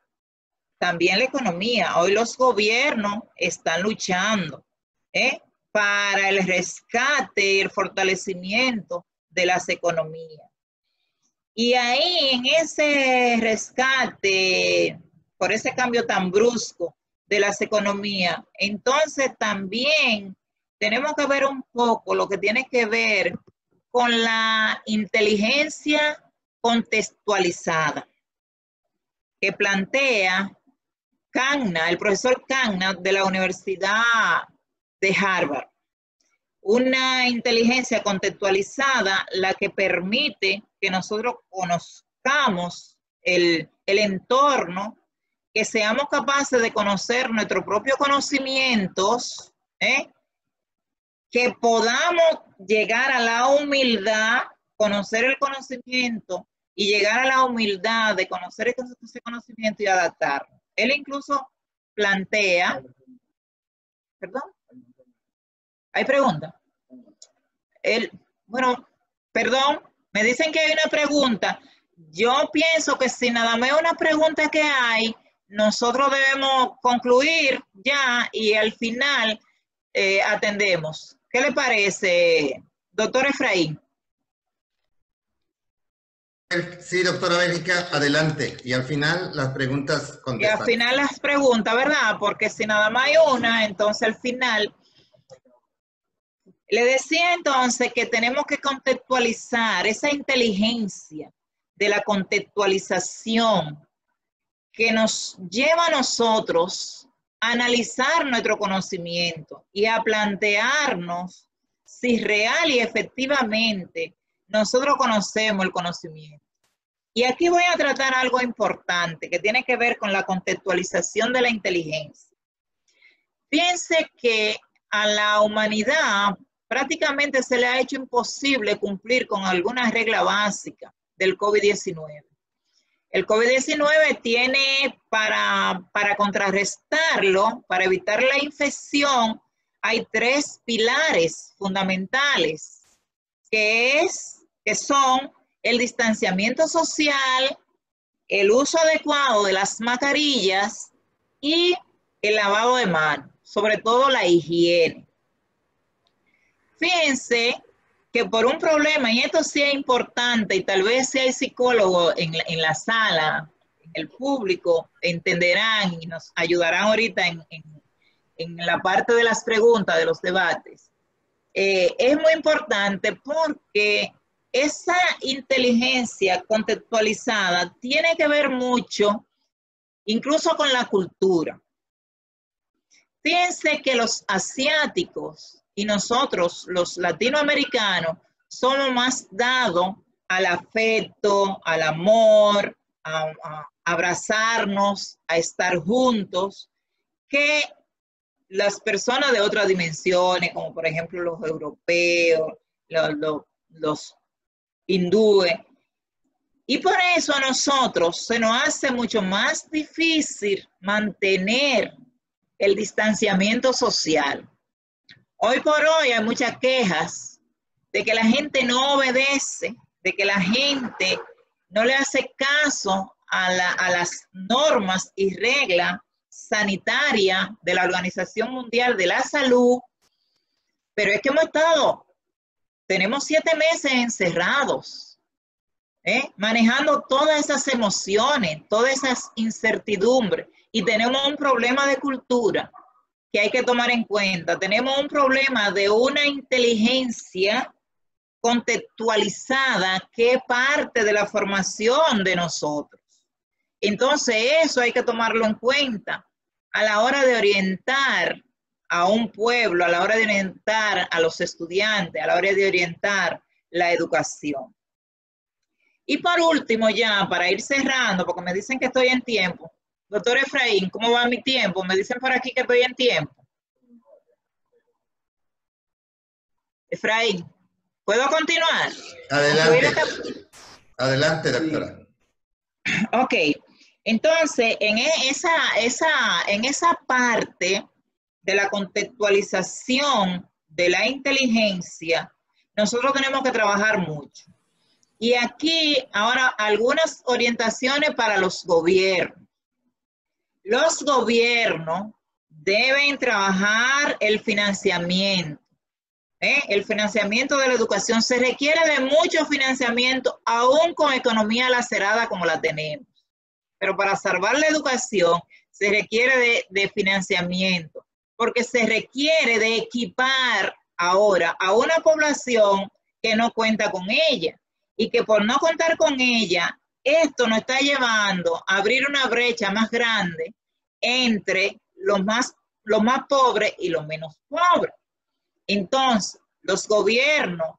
Hoy los gobiernos están luchando para el rescate y el fortalecimiento de las economías. Y ahí en ese rescate por ese cambio tan brusco de las economías. Entonces también tenemos que ver un poco lo que tiene que ver con la inteligencia contextualizada que plantea Cagna, el profesor Cagna de la Universidad de Harvard. Una inteligencia contextualizada la que permite que nosotros conozcamos el entorno, que seamos capaces de conocer nuestros propios conocimientos, que podamos llegar a la humildad, conocer el conocimiento y llegar a la humildad de conocer ese conocimiento y adaptarlo. Él incluso plantea, ¿perdón? ¿Hay pregunta? Bueno, perdón, me dicen que hay una pregunta. Yo pienso que si nada más una pregunta que hay, nosotros debemos concluir ya y al final atendemos. ¿Qué le parece, doctor Efraín? Sí, doctora Bélgica, adelante. Y al final las preguntas contestadas. Y al final las preguntas, ¿verdad? Porque si nada más hay una, entonces al final... Le decía entonces que tenemos que contextualizar esa inteligencia de la contextualización que nos lleva a nosotros a analizar nuestro conocimiento y a plantearnos si real y efectivamente nosotros conocemos el conocimiento. Y aquí voy a tratar algo importante que tiene que ver con la contextualización de la inteligencia. Fíjense que a la humanidad prácticamente se le ha hecho imposible cumplir con alguna regla básica del COVID-19. El COVID-19 tiene para contrarrestarlo, para evitar la infección, hay 3 pilares fundamentales, que son el distanciamiento social, el uso adecuado de las mascarillas y el lavado de manos, sobre todo la higiene. Fíjense que por un problema, y esto sí es importante, y tal vez si hay psicólogos en la sala, en el público, entenderán y nos ayudarán ahorita en la parte de las preguntas, de los debates. Es muy importante porque esa inteligencia contextualizada tiene que ver mucho, incluso con la cultura. Fíjense que los asiáticos y nosotros, los latinoamericanos, somos más dados al afecto, al amor, a abrazarnos, a estar juntos, que las personas de otras dimensiones, como por ejemplo los europeos, los hindúes. Y por eso a nosotros se nos hace mucho más difícil mantener el distanciamiento social. Hoy por hoy hay muchas quejas de que la gente no obedece, de que la gente no le hace caso a las normas y reglas sanitarias de la Organización Mundial de la Salud, pero es que tenemos 7 meses encerrados, manejando todas esas emociones, todas esas incertidumbres, y tenemos un problema de cultura que hay que tomar en cuenta. Tenemos un problema de una inteligencia contextualizada que es parte de la formación de nosotros. Entonces eso hay que tomarlo en cuenta a la hora de orientar a un pueblo, a la hora de orientar a los estudiantes, a la hora de orientar la educación. Y por último ya, para ir cerrando, porque me dicen que estoy en tiempo. Doctor Efraín, ¿cómo va mi tiempo? Me dicen por aquí que estoy en tiempo. Efraín, ¿puedo continuar? Adelante. Adelante, doctora. Ok, entonces en esa parte de la contextualización de la inteligencia, nosotros tenemos que trabajar mucho. Y aquí ahora algunas orientaciones para los gobiernos. Los gobiernos deben trabajar el financiamiento. El financiamiento de la educación. Se requiere de mucho financiamiento, aún con economía lacerada como la tenemos. pero para salvar la educación se requiere de financiamiento, porque se requiere de equipar ahora a una población que no cuenta con ella y que por no contar con ella, esto nos está llevando a abrir una brecha más grande entre los más pobres y los menos pobres. Entonces, los gobiernos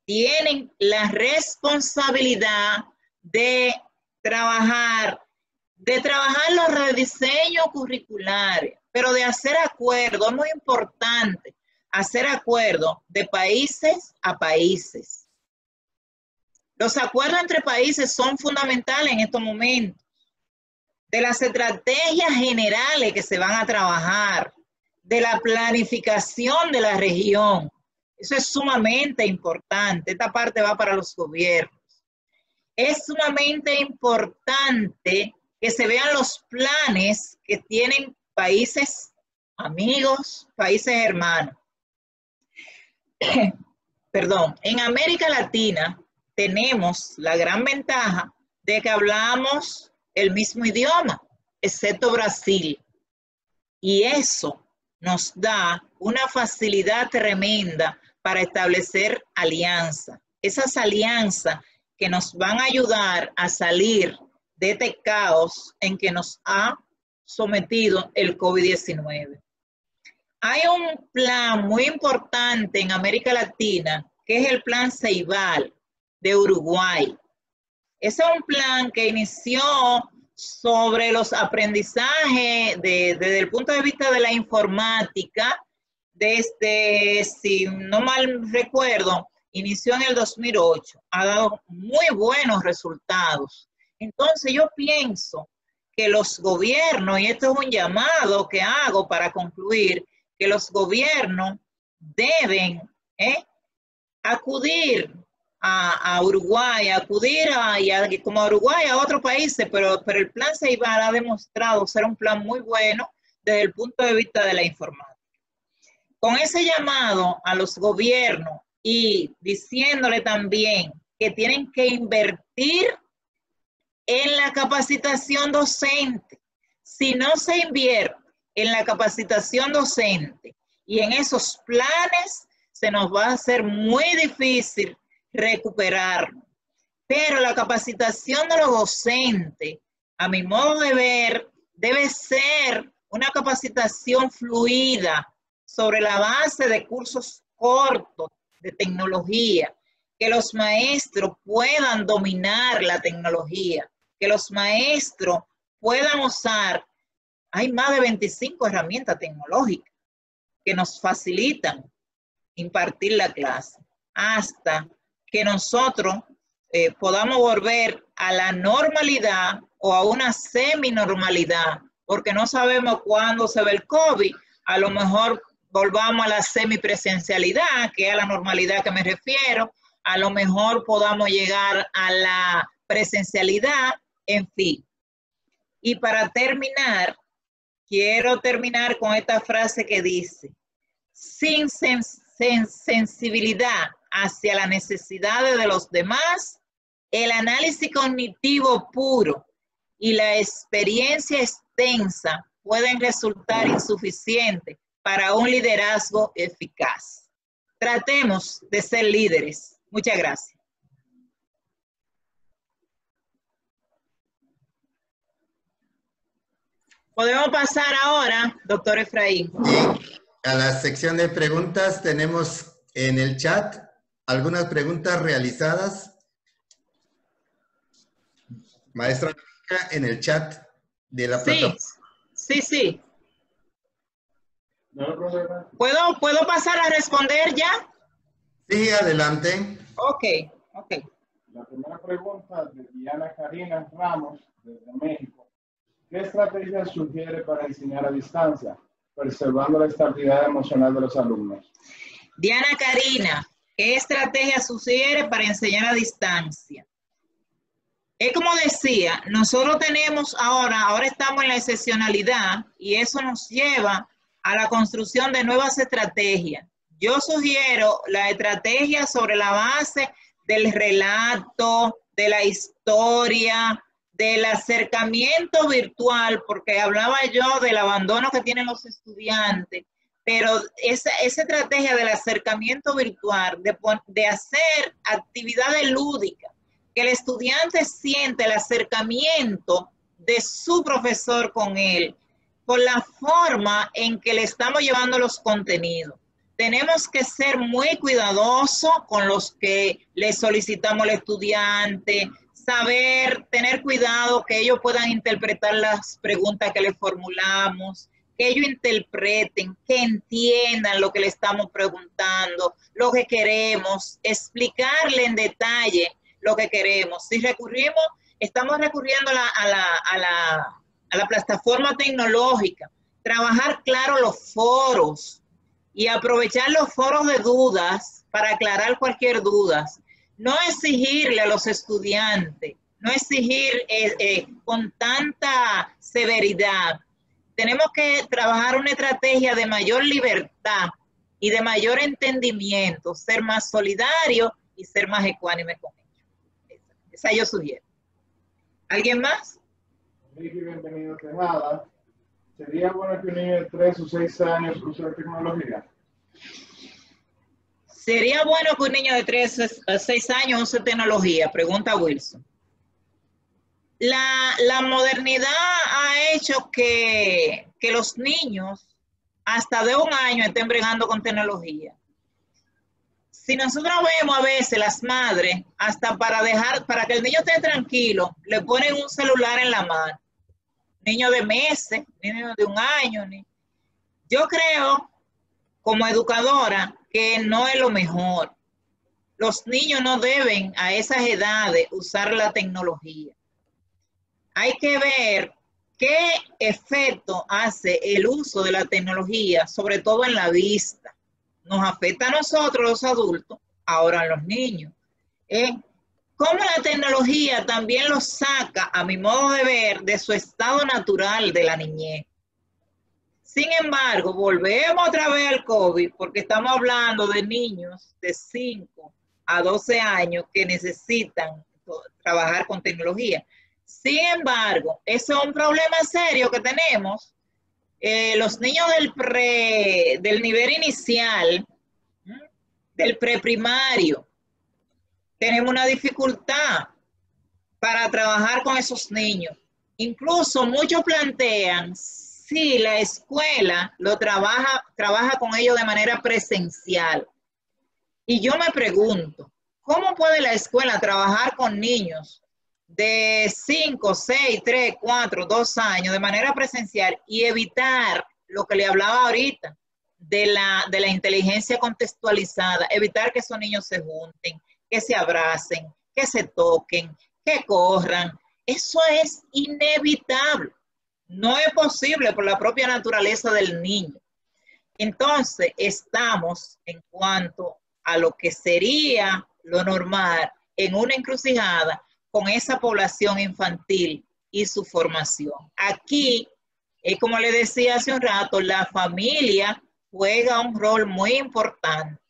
tienen la responsabilidad de trabajar los rediseños curriculares, pero de hacer acuerdos, es muy importante, hacer acuerdos de países a países. Los acuerdos entre países son fundamentales en estos momentos. De las estrategias generales que se van a trabajar, de la planificación de la región. Eso es sumamente importante. Esta parte va para los gobiernos. Es sumamente importante que se vean los planes que tienen países amigos, países hermanos. Perdón, en América Latina tenemos la gran ventaja de que hablamos el mismo idioma, excepto Brasil. Y eso nos da una facilidad tremenda para establecer alianzas. Esas alianzas que nos van a ayudar a salir de este caos en que nos ha sometido el COVID-19. Hay un plan muy importante en América Latina, que es el Plan Ceibal de Uruguay. Ese es un plan que inició sobre los aprendizajes desde el punto de vista de la informática, desde, si no mal recuerdo, inició en el 2008. Ha dado muy buenos resultados. Entonces yo pienso que los gobiernos, y esto es un llamado que hago para concluir, que los gobiernos deben acudir a Uruguay, como a Uruguay, a otros países, pero el plan Ceibal ha demostrado ser un plan muy bueno desde el punto de vista de la informática. Con ese llamado a los gobiernos y diciéndole también que tienen que invertir en la capacitación docente. Si no se invierte en la capacitación docente y en esos planes, se nos va a hacer muy difícil recuperarlo. Pero la capacitación de los docentes, a mi modo de ver, debe ser una capacitación fluida sobre la base de cursos cortos de tecnología, que los maestros puedan dominar la tecnología, que los maestros puedan usar. Hay más de 25 herramientas tecnológicas que nos facilitan impartir la clase hasta que nosotros podamos volver a la normalidad o a una semi-normalidad, porque no sabemos cuándo se ve el COVID. A lo mejor volvamos a la semipresencialidad, que es a la normalidad que me refiero. A lo mejor podamos llegar a la presencialidad, en fin. Y para terminar, quiero terminar con esta frase que dice: sin sensibilidad hacia las necesidades de los demás, el análisis cognitivo puro y la experiencia extensa pueden resultar insuficientes para un liderazgo eficaz. Tratemos de ser líderes. Muchas gracias. Podemos pasar ahora, doctor Efraín. A la sección de preguntas. Tenemos en el chat algunas preguntas realizadas. Maestra, en el chat de la plataforma. Sí. ¿Puedo pasar a responder ya? Sí, adelante. Ok. La primera pregunta de Diana Karina Ramos, desde México. ¿Qué estrategias sugiere para enseñar a distancia, preservando la estabilidad emocional de los alumnos? Diana Karina, ¿qué estrategia sugiere para enseñar a distancia? Es como decía, nosotros tenemos ahora estamos en la excepcionalidad y eso nos lleva a la construcción de nuevas estrategias. Yo sugiero la estrategia sobre la base del relato, de la historia, del acercamiento virtual, porque hablaba yo del abandono que tienen los estudiantes, pero esa estrategia del acercamiento virtual, de hacer actividades lúdicas, que el estudiante siente el acercamiento de su profesor con él, por la forma en que le estamos llevando los contenidos. Tenemos que ser muy cuidadosos con los que le solicitamos al estudiante, saber, tener cuidado que ellos puedan interpretar las preguntas que le formulamos, que ellos interpreten, que entiendan lo que le estamos preguntando, lo que queremos, explicarle en detalle lo que queremos. Si estamos recurriendo a la plataforma tecnológica, trabajar claro los foros y aprovechar los foros de dudas para aclarar cualquier duda. No exigirle a los estudiantes, no exigir con tanta severidad. Tenemos que trabajar una estrategia de mayor libertad y de mayor entendimiento, ser más solidario y ser más ecuánime con ellos. Esa yo sugiero. ¿Alguien más? Ricky, bienvenido, Tejada. ¿Sería bueno que un niño de 3 o 6 años use la tecnología? ¿Sería bueno que un niño de 3 a 6 años use tecnología? Pregunta Wilson. La modernidad ha hecho que los niños hasta de 1 año estén bregando con tecnología. Si nosotros vemos a veces las madres, hasta para que el niño esté tranquilo, le ponen un celular en la mano. Niño de meses, niño de 1 año. Yo creo, como educadora, que no es lo mejor. Los niños no deben a esas edades usar la tecnología. Hay que ver qué efecto hace el uso de la tecnología, sobre todo en la vista. Nos afecta a nosotros los adultos, ahora a los niños. Cómo la tecnología también los saca, a mi modo de ver, de su estado natural de la niñez. Sin embargo, volvemos otra vez al COVID, porque estamos hablando de niños de 5 a 12 años que necesitan trabajar con tecnología. Sin embargo, ese es un problema serio que tenemos. Los niños del nivel inicial, del preprimario, tenemos una dificultad para trabajar con esos niños. Incluso muchos plantean si la escuela trabaja con ellos de manera presencial. Y yo me pregunto, ¿cómo puede la escuela trabajar con niños de 5, 6, 3, 4, 2 años de manera presencial y evitar lo que le hablaba ahorita de la inteligencia contextualizada, evitar que esos niños se junten, que se abracen, que se toquen, que corran? Eso es inevitable. No es posible por la propia naturaleza del niño. Entonces, estamos en cuanto a lo que sería lo normal en una encrucijada con esa población infantil y su formación. Aquí, como le decía hace un rato, la familia juega un rol muy importante.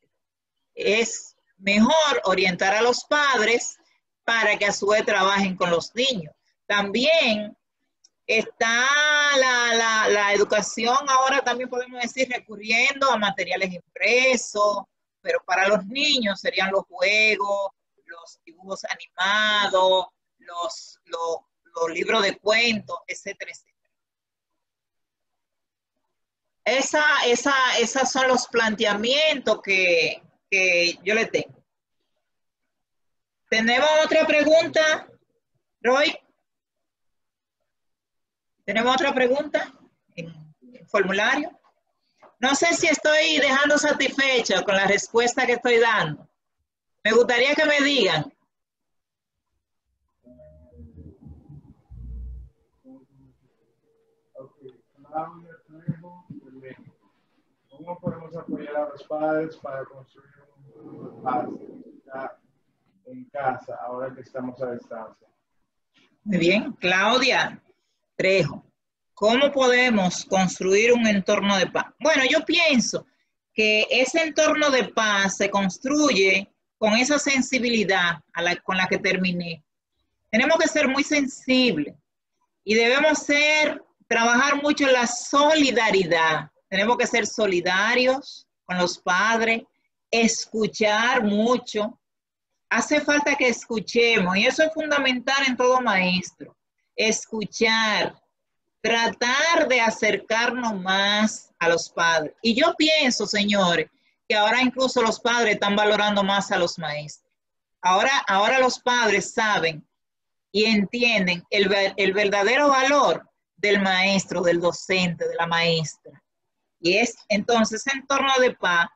Es mejor orientar a los padres para que a su vez trabajen con los niños. También está la educación, ahora también podemos decir, recurriendo a materiales impresos, pero para los niños serían los juegos, los dibujos animados, los libros de cuentos, etcétera, etcétera. Esos son los planteamientos que yo le tengo. ¿Tenemos otra pregunta, Roy? ¿Tenemos otra pregunta en el formulario? No sé si estoy dejando satisfecha con la respuesta que estoy dando. Me gustaría que me digan. ¿Cómo podemos apoyar a los padres para construir un mundo de paz en casa, ahora que estamos a distancia? Muy bien. Claudia Trejo, ¿cómo podemos construir un entorno de paz? Bueno, yo pienso que ese entorno de paz se construye con esa sensibilidad con la que terminé. Tenemos que ser muy sensibles y debemos trabajar mucho en la solidaridad. Tenemos que ser solidarios con los padres, escuchar mucho. Hace falta que escuchemos, y eso es fundamental en todo maestro. Escuchar, tratar de acercarnos más a los padres. Y yo pienso, señores, que ahora incluso los padres están valorando más a los maestros. Ahora los padres saben y entienden el verdadero valor del maestro, del docente, de la maestra. Y es entonces en torno de paz,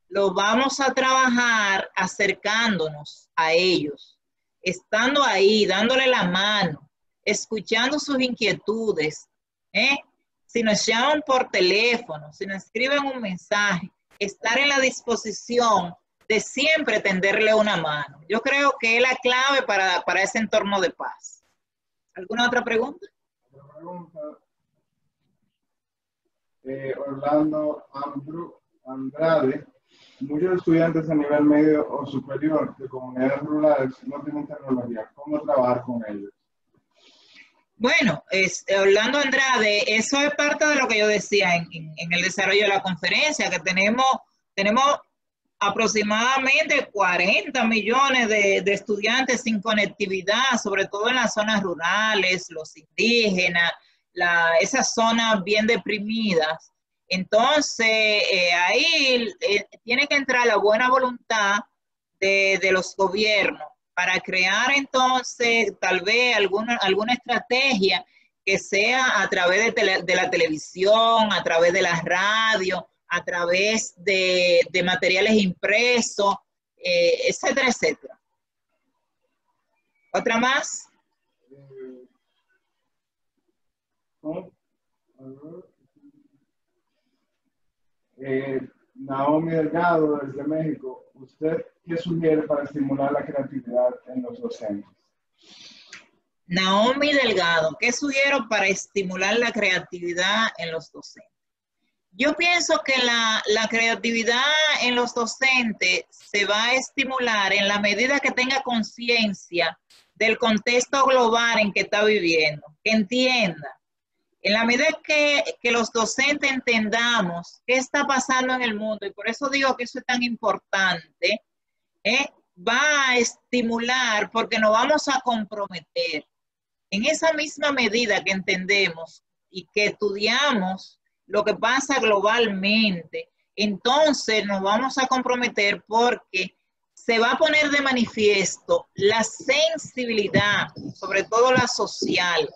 lo vamos a trabajar acercándonos a ellos, estando ahí, dándole la mano, escuchando sus inquietudes, si nos llaman por teléfono, si nos escriben un mensaje, estar en la disposición de siempre tenderle una mano. Yo creo que es la clave para ese entorno de paz. ¿Alguna otra pregunta? Otra pregunta. Orlando Andrade. Muchos estudiantes a nivel medio o superior de comunidades rurales no tienen tecnología. ¿Cómo trabajar con ellos? Bueno, Orlando Andrade, eso es parte de lo que yo decía en el desarrollo de la conferencia, que tenemos aproximadamente 40 millones de estudiantes sin conectividad, sobre todo en las zonas rurales, los indígenas, esas zonas bien deprimidas. Entonces, ahí tiene que entrar la buena voluntad de los gobiernos para crear entonces tal vez alguna estrategia que sea a través de la televisión, a través de la radio, a través de materiales impresos, etcétera, etcétera. ¿Otra más? Naomi Delgado, desde México. ¿Usted qué sugiere para estimular la creatividad en los docentes? Naomi Delgado, ¿qué sugiero para estimular la creatividad en los docentes? Yo pienso que la creatividad en los docentes se va a estimular en la medida que tenga conciencia del contexto global en que está viviendo, que entienda. En la medida que los docentes entendamos qué está pasando en el mundo, y por eso digo que eso es tan importante, va a estimular porque nos vamos a comprometer. En esa misma medida que entendemos y que estudiamos lo que pasa globalmente, entonces nos vamos a comprometer porque se va a poner de manifiesto la sensibilidad, sobre todo la social,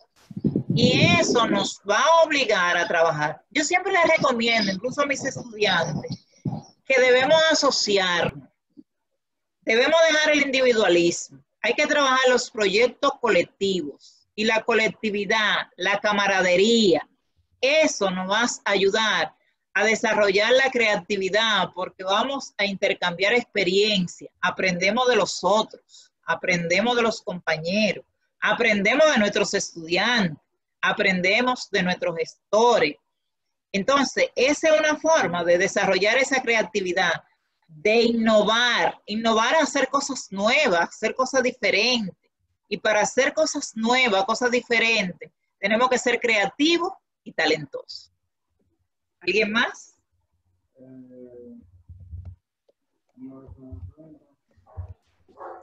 y eso nos va a obligar a trabajar. Yo siempre les recomiendo, incluso a mis estudiantes, que debemos asociarnos, debemos dejar el individualismo, hay que trabajar los proyectos colectivos y la colectividad, la camaradería. Eso nos va a ayudar a desarrollar la creatividad porque vamos a intercambiar experiencias, aprendemos de los otros, aprendemos de los compañeros, aprendemos de nuestros estudiantes, aprendemos de nuestros gestores. Entonces, esa es una forma de desarrollar esa creatividad, de innovar a hacer cosas nuevas, hacer cosas diferentes. Y para hacer cosas nuevas, cosas diferentes, tenemos que ser creativos y talentosos. ¿Alguien más?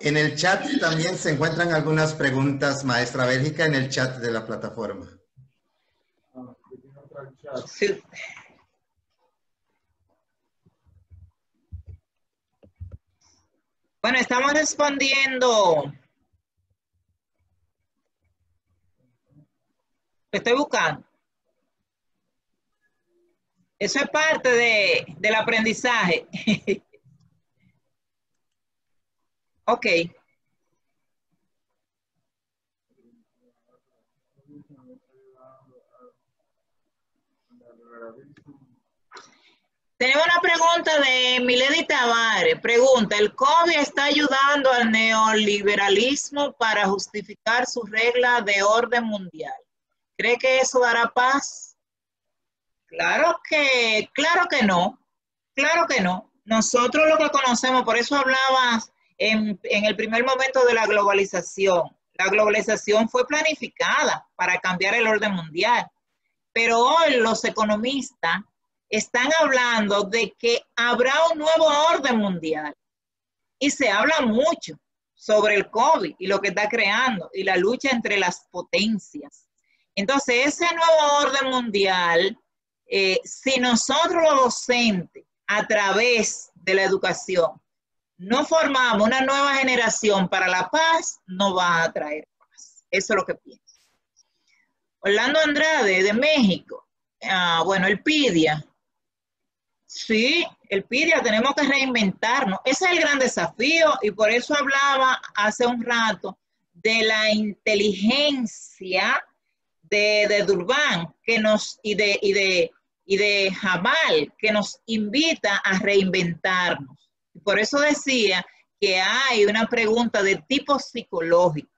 En el chat también se encuentran algunas preguntas, maestra Bélgica, en el chat de la plataforma. Sí. Bueno, estamos respondiendo. Lo estoy buscando. Eso es parte del aprendizaje. Ok. Tenemos una pregunta de Milady Tavares. Pregunta, ¿el COVID está ayudando al neoliberalismo para justificar su regla de orden mundial? ¿Cree que eso dará paz? Claro que no. Claro que no. Nosotros lo que conocemos, por eso hablaba en el primer momento de la globalización. La globalización fue planificada para cambiar el orden mundial, pero hoy los economistas están hablando de que habrá un nuevo orden mundial y se habla mucho sobre el COVID y lo que está creando y la lucha entre las potencias. Entonces, ese nuevo orden mundial, si nosotros los docentes, a través de la educación, no formamos una nueva generación para la paz, no va a traer paz. Eso es lo que pienso. Orlando Andrade, de México. Bueno, el PIDIA. Sí, el PIDIA tenemos que reinventarnos. Ese es el gran desafío y por eso hablaba hace un rato de la inteligencia de Durban y de Jabal, que nos invita a reinventarnos. Por eso decía que hay una pregunta de tipo psicológico.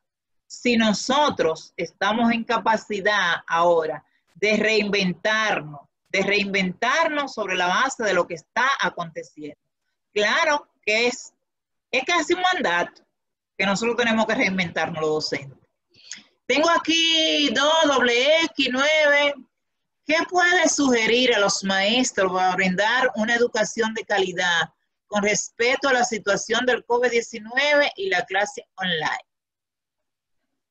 Si nosotros estamos en capacidad ahora de reinventarnos sobre la base de lo que está aconteciendo. Claro que es casi un mandato que nosotros tenemos que reinventarnos los docentes. Tengo aquí 2XX9. ¿Qué puede sugerir a los maestros para brindar una educación de calidad con respecto a la situación del COVID-19 y la clase online?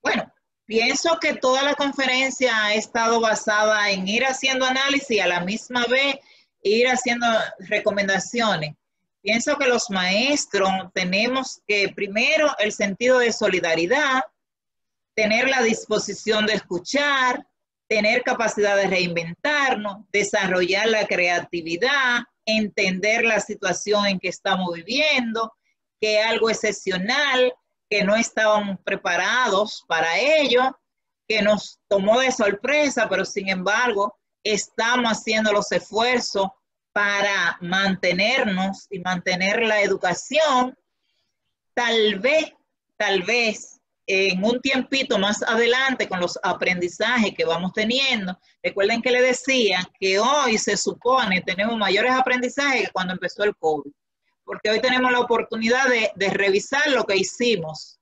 Bueno, pienso que toda la conferencia ha estado basada en ir haciendo análisis y a la misma vez ir haciendo recomendaciones. Pienso que los maestros tenemos que, primero, el sentido de solidaridad, tener la disposición de escuchar, tener capacidad de reinventarnos, desarrollar la creatividad, entender la situación en que estamos viviendo, que es algo excepcional, que no estábamos preparados para ello, que nos tomó de sorpresa, pero sin embargo estamos haciendo los esfuerzos para mantenernos y mantener la educación. Tal vez en un tiempito más adelante con los aprendizajes que vamos teniendo, recuerden que le decía que hoy se supone tenemos mayores aprendizajes que cuando empezó el COVID, porque hoy tenemos la oportunidad de revisar lo que hicimos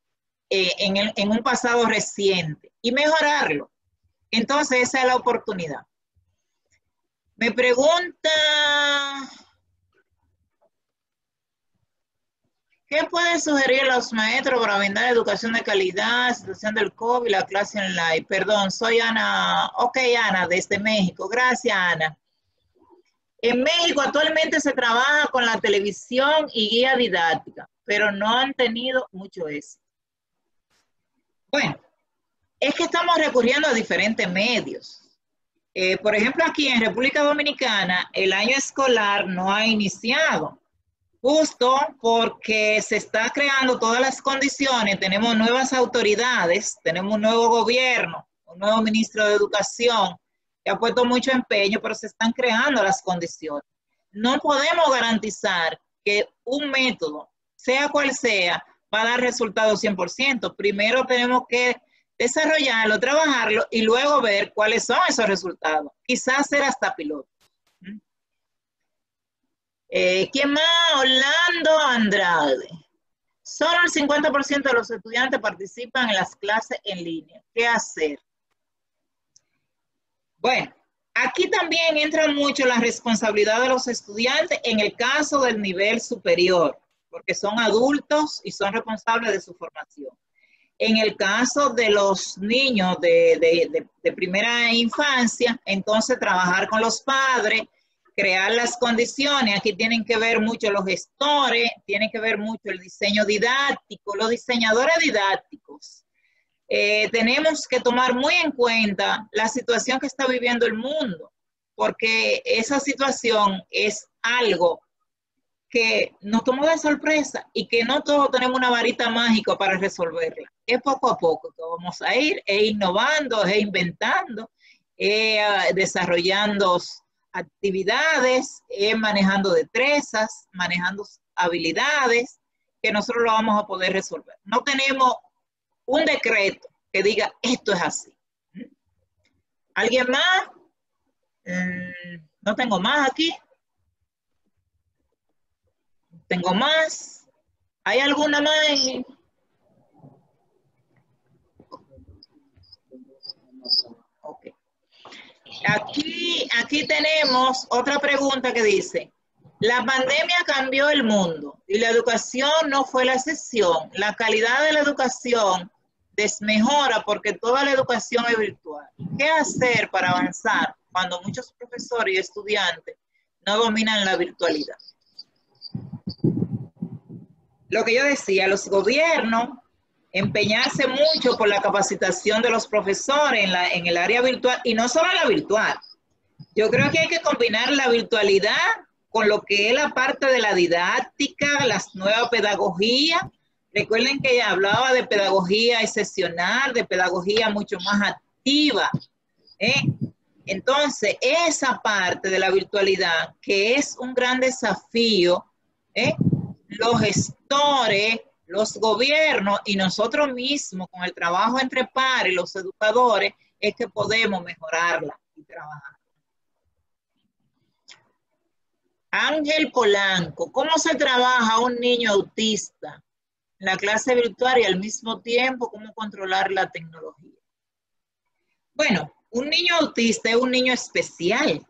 en un pasado reciente y mejorarlo. Entonces esa es la oportunidad. Me pregunta, ¿qué pueden sugerir los maestros para brindar educación de calidad, situación del COVID, la clase online? Perdón, soy Ana. Ok, Ana, desde México. Gracias, Ana. En México actualmente se trabaja con la televisión y guía didáctica, pero no han tenido mucho éxito. Bueno, es que estamos recurriendo a diferentes medios. Por ejemplo, aquí en República Dominicana, el año escolar no ha iniciado. Justo porque se está creando todas las condiciones, tenemos nuevas autoridades, tenemos un nuevo gobierno, un nuevo ministro de Educación que ha puesto mucho empeño, pero se están creando las condiciones. No podemos garantizar que un método, sea cual sea, va a dar resultados 100%. Primero tenemos que desarrollarlo, trabajarlo y luego ver cuáles son esos resultados. Quizás ser hasta piloto. ¿Quién más? Orlando Andrade. Solo el 50% de los estudiantes participan en las clases en línea. ¿Qué hacer? Bueno, aquí también entra mucho la responsabilidad de los estudiantes en el caso del nivel superior, porque son adultos y son responsables de su formación. En el caso de los niños de primera infancia, entonces trabajar con los padres, crear las condiciones. Aquí tienen que ver mucho los gestores, tienen que ver mucho el diseño didáctico, los diseñadores didácticos. Tenemos que tomar muy en cuenta la situación que está viviendo el mundo, porque esa situación es algo que nos tomó de sorpresa y que no todos tenemos una varita mágica para resolverla. Es poco a poco que vamos a ir innovando, inventando, desarrollando actividades, manejando destrezas, manejando habilidades que nosotros lo vamos a poder resolver. No tenemos un decreto que diga esto es así. ¿Alguien más? No tengo más aquí. ¿Tengo más? ¿Hay alguna más? Aquí tenemos otra pregunta que dice, la pandemia cambió el mundo y la educación no fue la excepción. La calidad de la educación desmejora porque toda la educación es virtual. ¿Qué hacer para avanzar cuando muchos profesores y estudiantes no dominan la virtualidad? Lo que yo decía, los gobiernos empeñarse mucho por la capacitación de los profesores en el área virtual, y no solo la virtual. Yo creo que hay que combinar la virtualidad con lo que es la parte de la didáctica, las nuevas pedagogías. Recuerden que ella hablaba de pedagogía excepcional, de pedagogía mucho más activa. Entonces, esa parte de la virtualidad, que es un gran desafío, los gestores, los gobiernos y nosotros mismos, con el trabajo entre pares, los educadores, es que podemos mejorarla y trabajar. Ángel Polanco, ¿cómo se trabaja a un niño autista en la clase virtual y al mismo tiempo cómo controlar la tecnología? Bueno, un niño autista es un niño especial.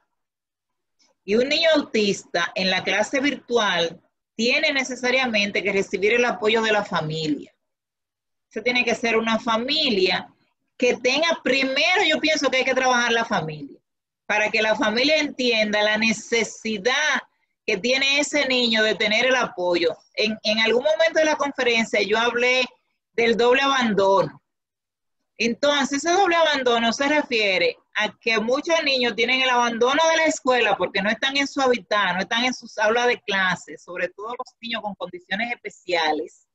Y un niño autista en la clase virtual tiene necesariamente que recibir el apoyo de la familia. Se tiene que ser una familia que tenga, primero yo pienso que hay que trabajar la familia, para que la familia entienda la necesidad que tiene ese niño de tener el apoyo. En algún momento de la conferencia yo hablé del doble abandono. Entonces, ese doble abandono se refiere a que muchos niños tienen el abandono de la escuela porque no están en su hábitat, no están en sus aulas de clase, sobre todo los niños con condiciones especiales,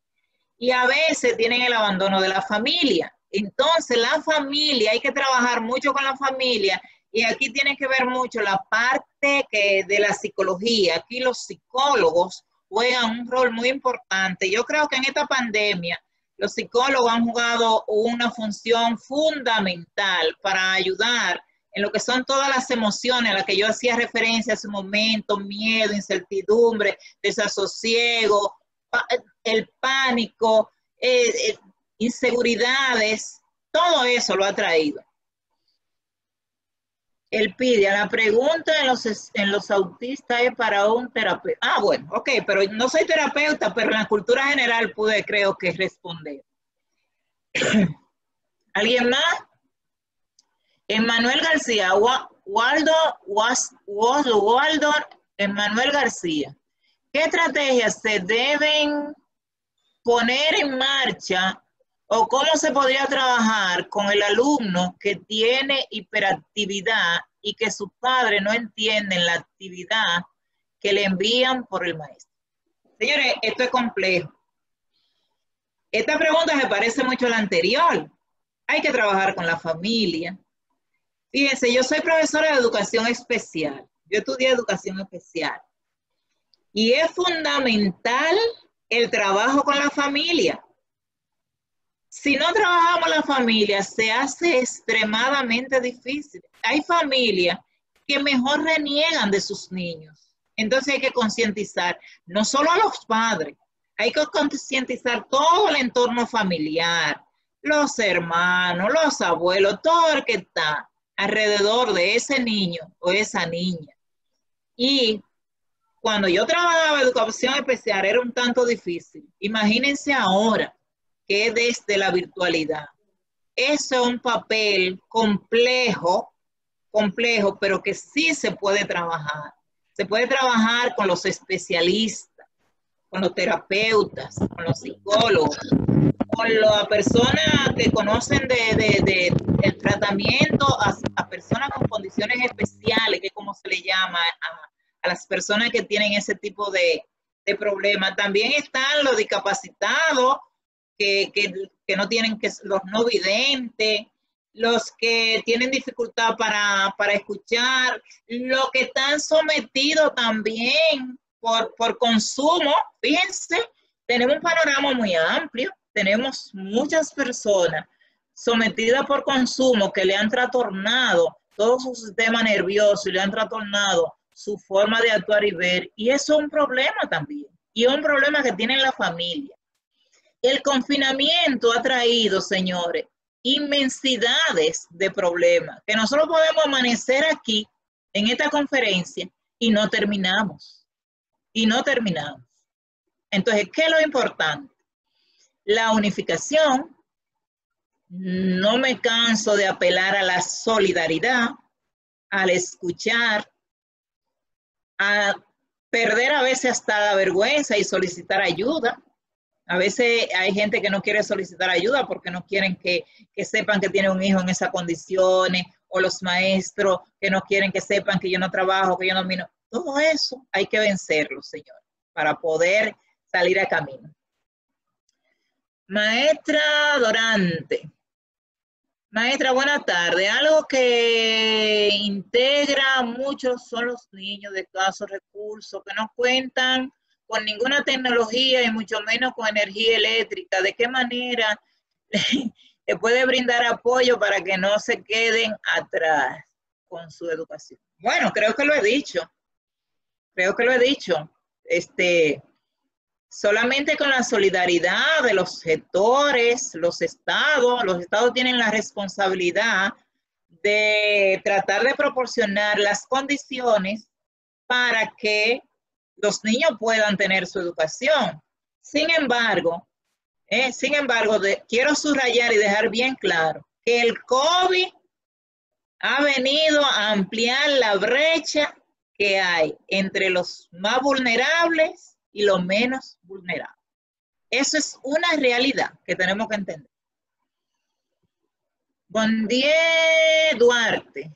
y a veces tienen el abandono de la familia. Entonces, la familia, hay que trabajar mucho con la familia, y aquí tiene que ver mucho la parte de la psicología. Aquí los psicólogos juegan un rol muy importante. Yo creo que en esta pandemia los psicólogos han jugado una función fundamental para ayudar en lo que son todas las emociones a las que yo hacía referencia hace un momento: miedo, incertidumbre, desasosiego, el pánico, inseguridades, todo eso lo ha traído. Él pide, la pregunta en los autistas es para un terapeuta. Ah, bueno, ok, pero no soy terapeuta, pero en la cultura general pude, creo que, responder. ¿Alguien más? Emmanuel García, Emmanuel García. ¿Qué estrategias se deben poner en marcha o cómo se podría trabajar con el alumno que tiene hiperactividad y que sus padres no entienden la actividad que le envían por el maestro? Señores, esto es complejo. Esta pregunta se parece mucho a la anterior. Hay que trabajar con la familia. Fíjense, yo soy profesora de educación especial. Yo estudié educación especial. Y es fundamental el trabajo con la familia. Si no trabajamos la familia, se hace extremadamente difícil. Hay familias que mejor reniegan de sus niños. Entonces hay que concientizar, no solo a los padres, hay que concientizar todo el entorno familiar, los hermanos, los abuelos, todo el que está alrededor de ese niño o esa niña. Y cuando yo trabajaba en educación especial era un tanto difícil. Imagínense ahora que desde la virtualidad. Eso es un papel complejo, pero que sí se puede trabajar. Se puede trabajar con los especialistas, con los terapeutas, con los psicólogos, con las personas que conocen el tratamiento a personas con condiciones especiales, que es como se le llama a las personas que tienen ese tipo de problemas. También están los discapacitados, que no tienen, los no videntes, los que tienen dificultad para escuchar, los que están sometidos también por consumo. Fíjense, tenemos un panorama muy amplio, tenemos muchas personas sometidas por consumo que le han trastornado todo su sistema nervioso y le han trastornado su forma de actuar y ver, y eso es un problema también, y es un problema que tiene la familia. El confinamiento ha traído, señores, inmensidades de problemas, que nosotros podemos amanecer aquí en esta conferencia y no terminamos. Y no terminamos. Entonces, ¿qué es lo importante? La unificación. No me canso de apelar a la solidaridad, al escuchar, a perder a veces hasta la vergüenza y solicitar ayuda. A veces hay gente que no quiere solicitar ayuda porque no quieren que sepan que tiene un hijo en esas condiciones, o los maestros que no quieren que sepan que yo no trabajo, que yo no miro. Todo eso hay que vencerlo, señor, para poder salir a camino. Maestra Dorante. Maestra, buenas tardes. Algo que integra mucho son los niños de escasos recursos que no cuentan con ninguna tecnología y mucho menos con energía eléctrica. ¿De qué manera le puede brindar apoyo para que no se queden atrás con su educación? Bueno, creo que lo he dicho. Creo que lo he dicho. Solamente con la solidaridad de los sectores, los estados tienen la responsabilidad de tratar de proporcionar las condiciones para que los niños puedan tener su educación. Sin embargo, quiero subrayar y dejar bien claro que el COVID ha venido a ampliar la brecha que hay entre los más vulnerables y los menos vulnerables. Eso es una realidad que tenemos que entender. Bondier Duarte,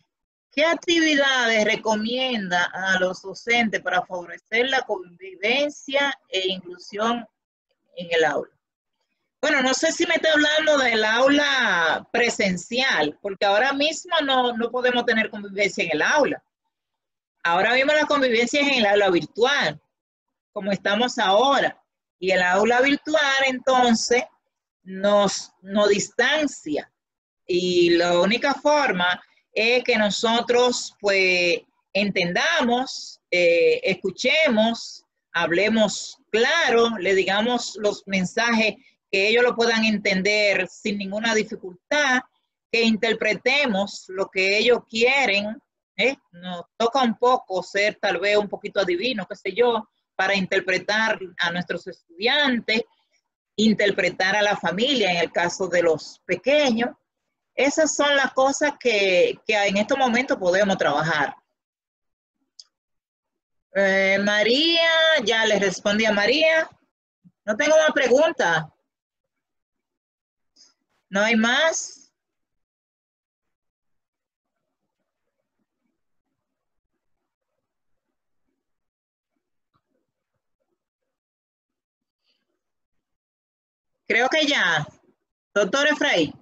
¿qué actividades recomienda a los docentes para favorecer la convivencia e inclusión en el aula? Bueno, no sé si me está hablando del aula presencial, porque ahora mismo no podemos tener convivencia en el aula. Ahora mismo la convivencia es en el aula virtual, como estamos ahora. Y el aula virtual, entonces, nos distancia. Y la única forma es que nosotros, pues, entendamos, escuchemos, hablemos claro, le digamos los mensajes que ellos lo puedan entender sin ninguna dificultad, que interpretemos lo que ellos quieren. Nos toca un poco ser tal vez un poquito adivino, qué sé yo, para interpretar a nuestros estudiantes, interpretar a la familia en el caso de los pequeños. Esas son las cosas que en estos momentos podemos trabajar. María, ya le respondí a María. No tengo más preguntas. ¿No hay más? Creo que ya. Doctor Efraín.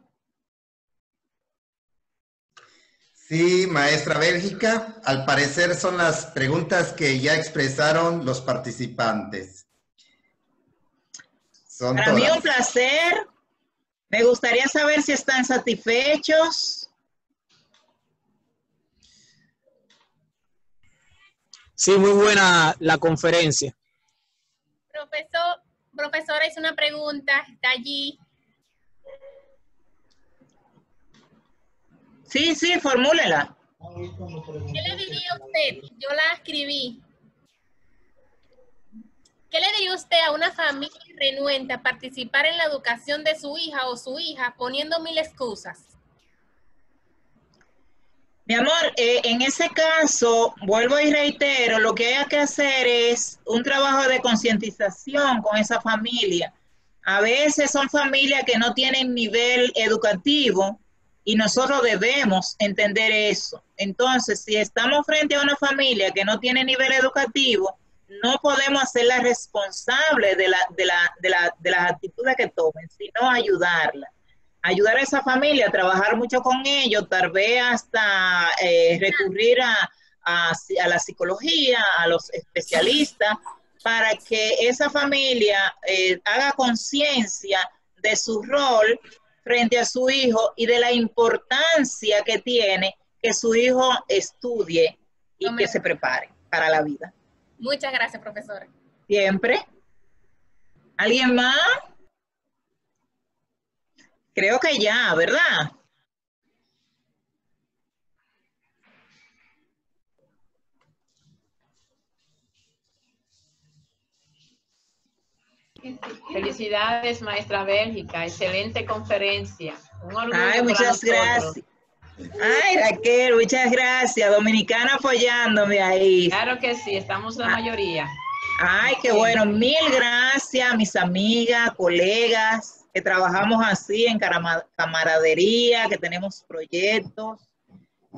Sí, maestra Bélgica, al parecer son las preguntas que ya expresaron los participantes. Son Para todas. mí un placer. Me gustaría saber si están satisfechos. Sí, muy buena la conferencia. Profesora, hizo una pregunta, está allí. Sí, formúlela. ¿Qué le diría usted? Yo la escribí. ¿Qué le diría usted a una familia renuente a participar en la educación de su hija o su hija poniendo 1000 excusas? Mi amor, en ese caso, vuelvo y reitero, lo que hay que hacer es un trabajo de concientización con esa familia. A veces son familias que no tienen nivel educativo y nosotros debemos entender eso. Entonces, si estamos frente a una familia que no tiene nivel educativo, no podemos hacerla responsable de las actitudes que tomen, sino ayudarla. Ayudar a esa familia, a trabajar mucho con ellos, tal vez hasta recurrir a la psicología, a los especialistas, para que esa familia haga conciencia de su rol frente a su hijo y de la importancia que tiene que su hijo estudie y que se prepare para la vida. Muchas gracias, profesora. Siempre. ¿Alguien más? Creo que ya, ¿verdad? Felicidades, maestra Bélgica. Excelente conferencia. Un orgullo Ay, para muchas nosotros. gracias. Ay, Raquel, muchas gracias. Dominicana apoyándome ahí. Claro que sí, estamos la mayoría. Ay, qué bueno. Mil gracias a mis amigas, colegas, que trabajamos así en camaradería, que tenemos proyectos.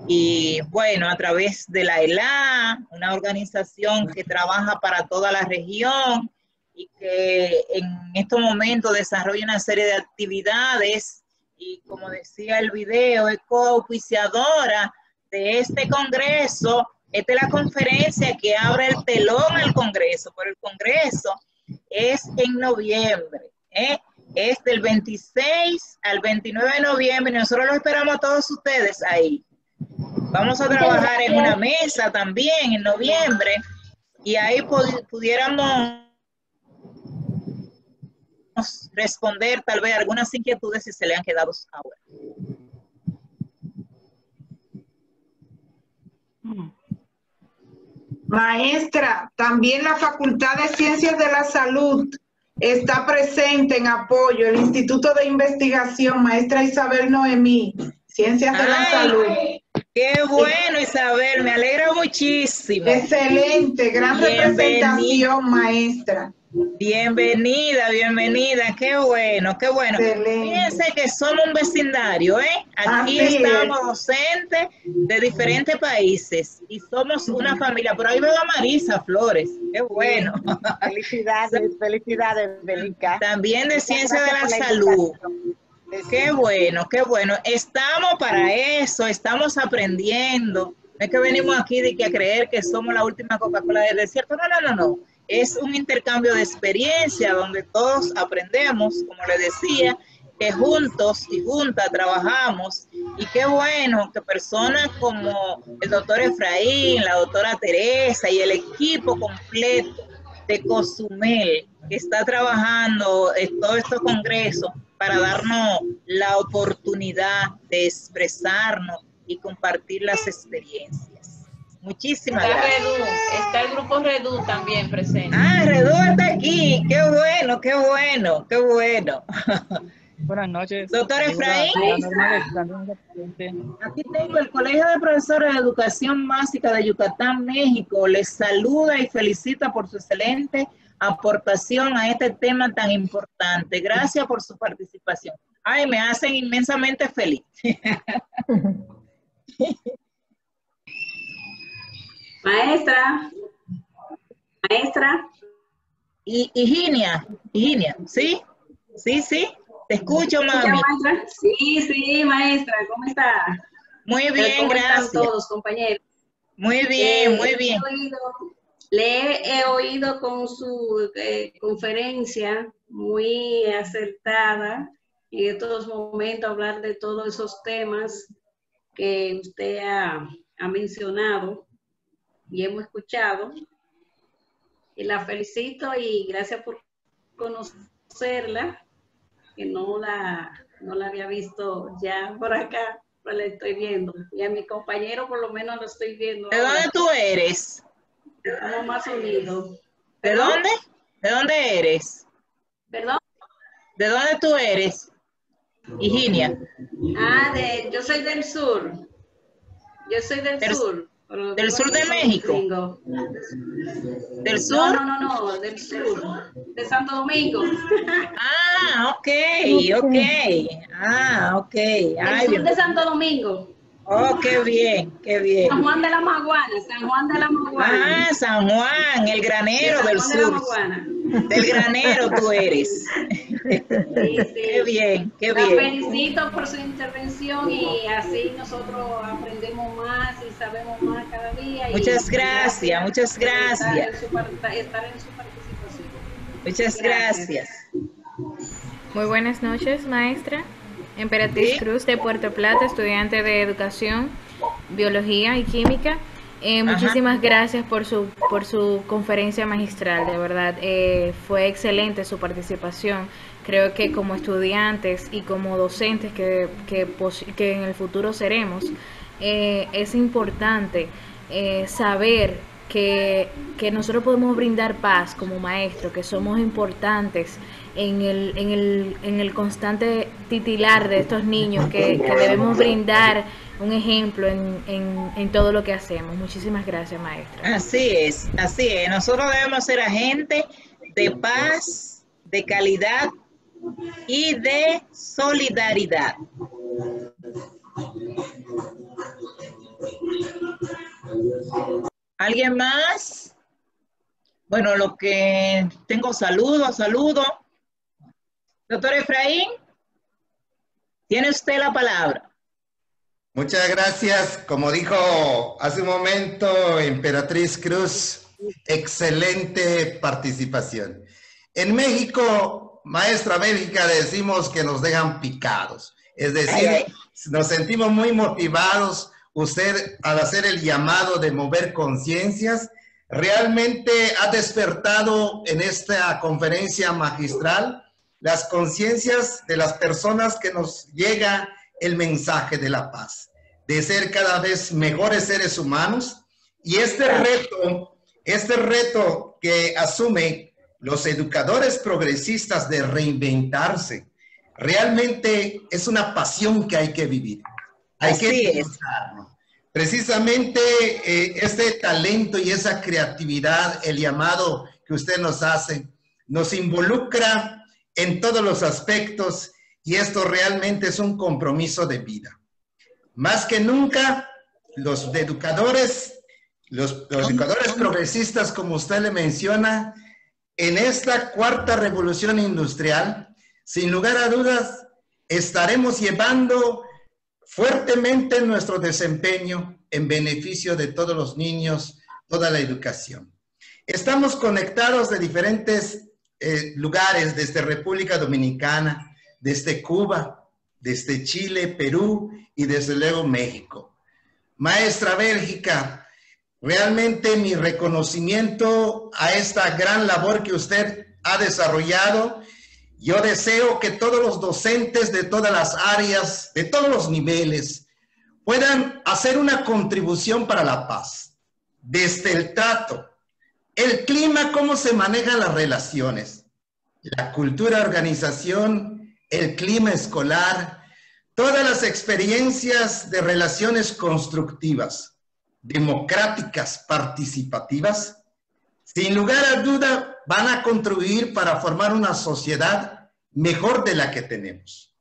Y bueno, a través de la ELA, una organización que trabaja para toda la región y que en estos momentos desarrolla una serie de actividades y, como decía el video, es coauspiciadora de este congreso. Esta es la conferencia que abre el telón al congreso, pero el congreso es en noviembre, es del 26 al 29 de noviembre y nosotros los esperamos a todos ustedes ahí. Vamos a trabajar en una mesa también en noviembre y ahí pudiéramos responder tal vez algunas inquietudes si se le han quedado ahora. Maestra, también la Facultad de Ciencias de la Salud está presente en apoyo. El Instituto de Investigación, maestra Isabel Noemí, Ciencias de la Salud. Qué bueno, Isabel, me alegra muchísimo. Excelente, gran representación, maestra. Bienvenida, bienvenida, qué bueno, qué bueno. Excelente. Fíjense que somos un vecindario, Aquí Así estamos es. docentes de diferentes países y somos una familia. Pero ahí veo a Marisa Flores, qué bueno. Felicidades, felicidades, Bélgica. También de Ciencia de la Gracias por Salud. invitación. Qué bueno, qué bueno. Estamos para eso, estamos aprendiendo. No es que venimos aquí de que a creer que somos la última Coca-Cola del desierto. No, no, no, no. Es un intercambio de experiencia donde todos aprendemos, como les decía, que juntos y juntas trabajamos. Y qué bueno que personas como el doctor Efraín, la doctora Teresa y el equipo completo de Cozumel, que está trabajando en todos estos congresos para darnos la oportunidad de expresarnos y compartir las experiencias. Muchísimas gracias. Redú, está el grupo Redú también presente. Ah, Redú está aquí. Qué bueno, qué bueno, qué bueno. Buenas noches. Doctor Efraín. Aquí tengo el Colegio de Profesores de Educación Básica de Yucatán, México. Les saluda y felicita por su excelente aportación a este tema tan importante. Gracias por su participación. Ay, me hacen inmensamente feliz. Maestra. Higinia, ¿sí? Sí, te escucho, mami. Maestra? Sí, maestra, ¿cómo está? Muy bien, gracias. ¿Cómo están todos, compañeros? Muy bien, muy bien. Le he oído con su conferencia muy acertada y en estos momentos hablar de todos esos temas que usted ha mencionado y hemos escuchado. Y la felicito y gracias por conocerla, que no la había visto ya por acá, pero la estoy viendo. Y a mi compañero por lo menos lo estoy viendo. ¿De dónde tú eres? Estamos más unidos. ¿De dónde? ¿De dónde eres? ¿Perdón? ¿De dónde tú eres, Higinia? Yo soy del sur. Yo soy del sur. ¿Del sur de México? ¿Del sur? No, del sur. De Santo Domingo. Ok. Del sur de Santo Domingo. Oh, qué bien. San Juan de la Maguana. San Juan, el granero del sur. Del granero tú eres. Sí. Qué bien. La felicito por su intervención y así nosotros aprendemos más y sabemos más cada día. Muchas gracias. Estar en su participación. Muchas gracias. Muy buenas noches, maestra. Emperatriz Cruz de Puerto Plata, estudiante de Educación, Biología y Química. Muchísimas gracias por su conferencia magistral, de verdad. Fue excelente su participación. Creo que como estudiantes y como docentes que en el futuro seremos, es importante saber que nosotros podemos brindar paz como maestros, que somos importantes en el constante titilar de estos niños, que debemos brindar un ejemplo en todo lo que hacemos. Muchísimas gracias, maestra. Así es, así es. Nosotros debemos ser agentes de paz, de calidad y de solidaridad. ¿Alguien más? Bueno, lo que tengo, saludo. Doctor Efraín, tiene usted la palabra. Muchas gracias. Como dijo hace un momento Emperatriz Cruz, excelente participación. En México, maestra Bélgica, decimos que nos dejan picados. Es decir, nos sentimos muy motivados. Usted, al hacer el llamado de mover conciencias, realmente ha despertado en esta conferencia magistral las conciencias de las personas que nos llega el mensaje de la paz, de ser cada vez mejores seres humanos. Y este reto que asumen los educadores progresistas de reinventarse, realmente es una pasión que hay que vivir. Hay que disfrutarlo. Precisamente este talento y esa creatividad, el llamado que usted nos hace, nos involucra en todos los aspectos, y esto realmente es un compromiso de vida. Más que nunca, los educadores progresistas, como usted le menciona, en esta cuarta revolución industrial, sin lugar a dudas, estaremos llevando fuertemente nuestro desempeño en beneficio de todos los niños, toda la educación. Estamos conectados de diferentes lugares, desde República Dominicana, desde Cuba, desde Chile, Perú y desde luego México. Maestra Bélgica, realmente mi reconocimiento a esta gran labor que usted ha desarrollado. Yo deseo que todos los docentes de todas las áreas, de todos los niveles, puedan hacer una contribución para la paz, desde el trato, el clima, cómo se manejan las relaciones, la cultura de organización, el clima escolar, todas las experiencias de relaciones constructivas, democráticas, participativas, sin lugar a duda van a contribuir para formar una sociedad mejor de la que tenemos.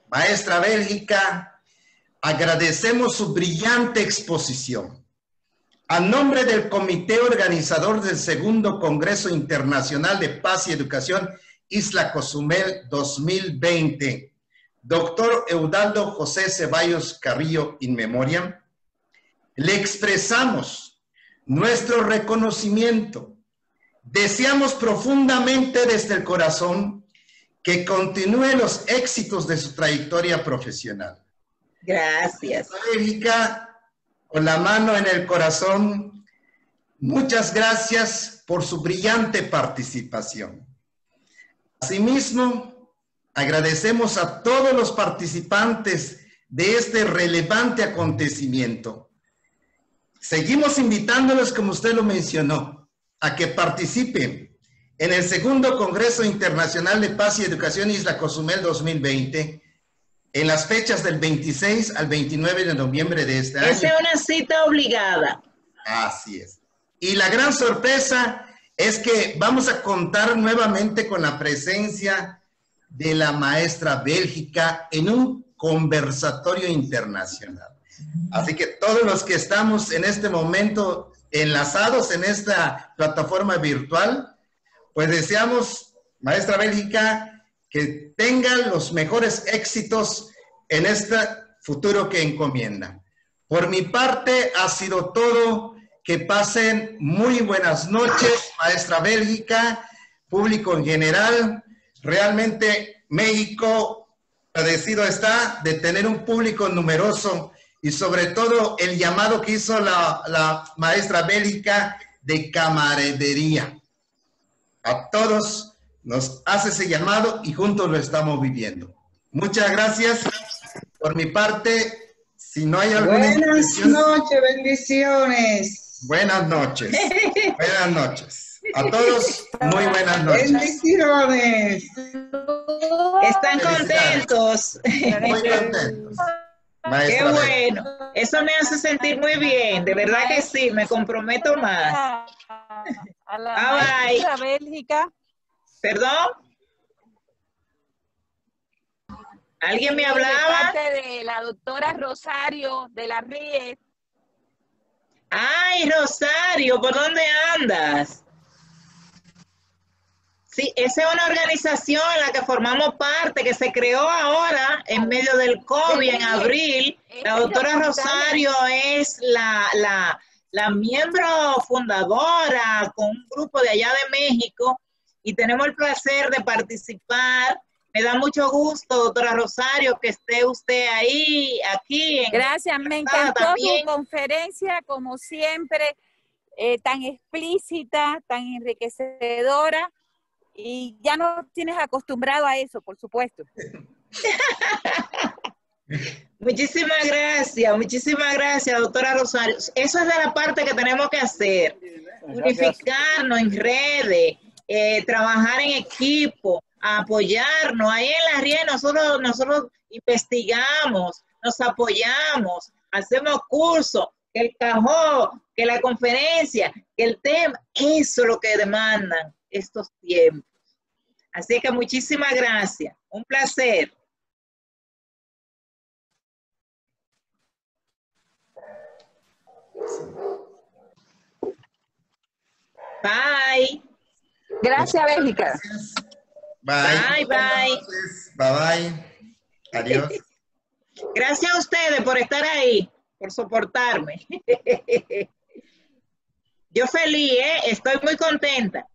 Maestra Bélgica, agradecemos su brillante exposición. A nombre del Comité Organizador del Segundo Congreso Internacional de Paz y Educación Isla Cozumel 2020, doctor Eudaldo José Ceballos Carrillo in memoriam, le expresamos nuestro reconocimiento. Deseamos profundamente desde el corazón que continúe los éxitos de su trayectoria profesional. Gracias. Bélgica, con la mano en el corazón, muchas gracias por su brillante participación. Asimismo, agradecemos a todos los participantes de este relevante acontecimiento. Seguimos invitándolos, como usted lo mencionó, a que participen en el Segundo Congreso Internacional de Paz y Educación Isla Cozumel 2020, en las fechas del 26 al 29 de noviembre de este año. Esa es una cita obligada. Así es. Y la gran sorpresa es que vamos a contar nuevamente con la presencia de la maestra Bélgica en un conversatorio internacional. Así que todos los que estamos en este momento enlazados en esta plataforma virtual, pues deseamos, maestra Bélgica, que tengan los mejores éxitos en este futuro que encomienda. Por mi parte ha sido todo. Que pasen muy buenas noches, maestra Bélgica, público en general. Realmente México agradecido está de tener un público numeroso y sobre todo el llamado que hizo la maestra Bélgica de camaradería. A todos nos hace ese llamado y juntos lo estamos viviendo. Muchas gracias. Por mi parte, si no hay alguna Buenas noches, bendiciones. Buenas noches. Buenas noches. A todos, muy buenas noches. Bendiciones. Están contentos. Muy contentos. Qué Maestra bueno. Eso me hace sentir muy bien. De verdad que sí, me comprometo más. A la Bye, bye. maestra Bélgica. ¿Perdón? ¿Alguien me hablaba? De parte de la doctora Rosario de la RIE. Ay, Rosario, ¿por dónde andas? Sí, esa es una organización en la que formamos parte, que se creó ahora en medio del COVID en abril. La doctora Rosario es la miembro fundadora con un grupo de allá de México y tenemos el placer de participar. Me da mucho gusto, doctora Rosario, que esté usted ahí, aquí. Gracias, me encantó su conferencia, como siempre, tan explícita, tan enriquecedora, y ya nos tienes acostumbrado a eso, por supuesto. Muchísimas gracias, doctora Rosario. Eso es de la parte que tenemos que hacer, unificarnos en redes, trabajar en equipo, apoyarnos. Ahí en la RIE nosotros investigamos, nos apoyamos, hacemos cursos, que el cajón, que la conferencia, que el tema, eso es lo que demandan estos tiempos. Así que muchísimas gracias, un placer. Bye. Gracias, Bélgica. Bye. Bye, bye. Bye, bye. Adiós. Gracias a ustedes por estar ahí, por soportarme. Yo feliz, estoy muy contenta.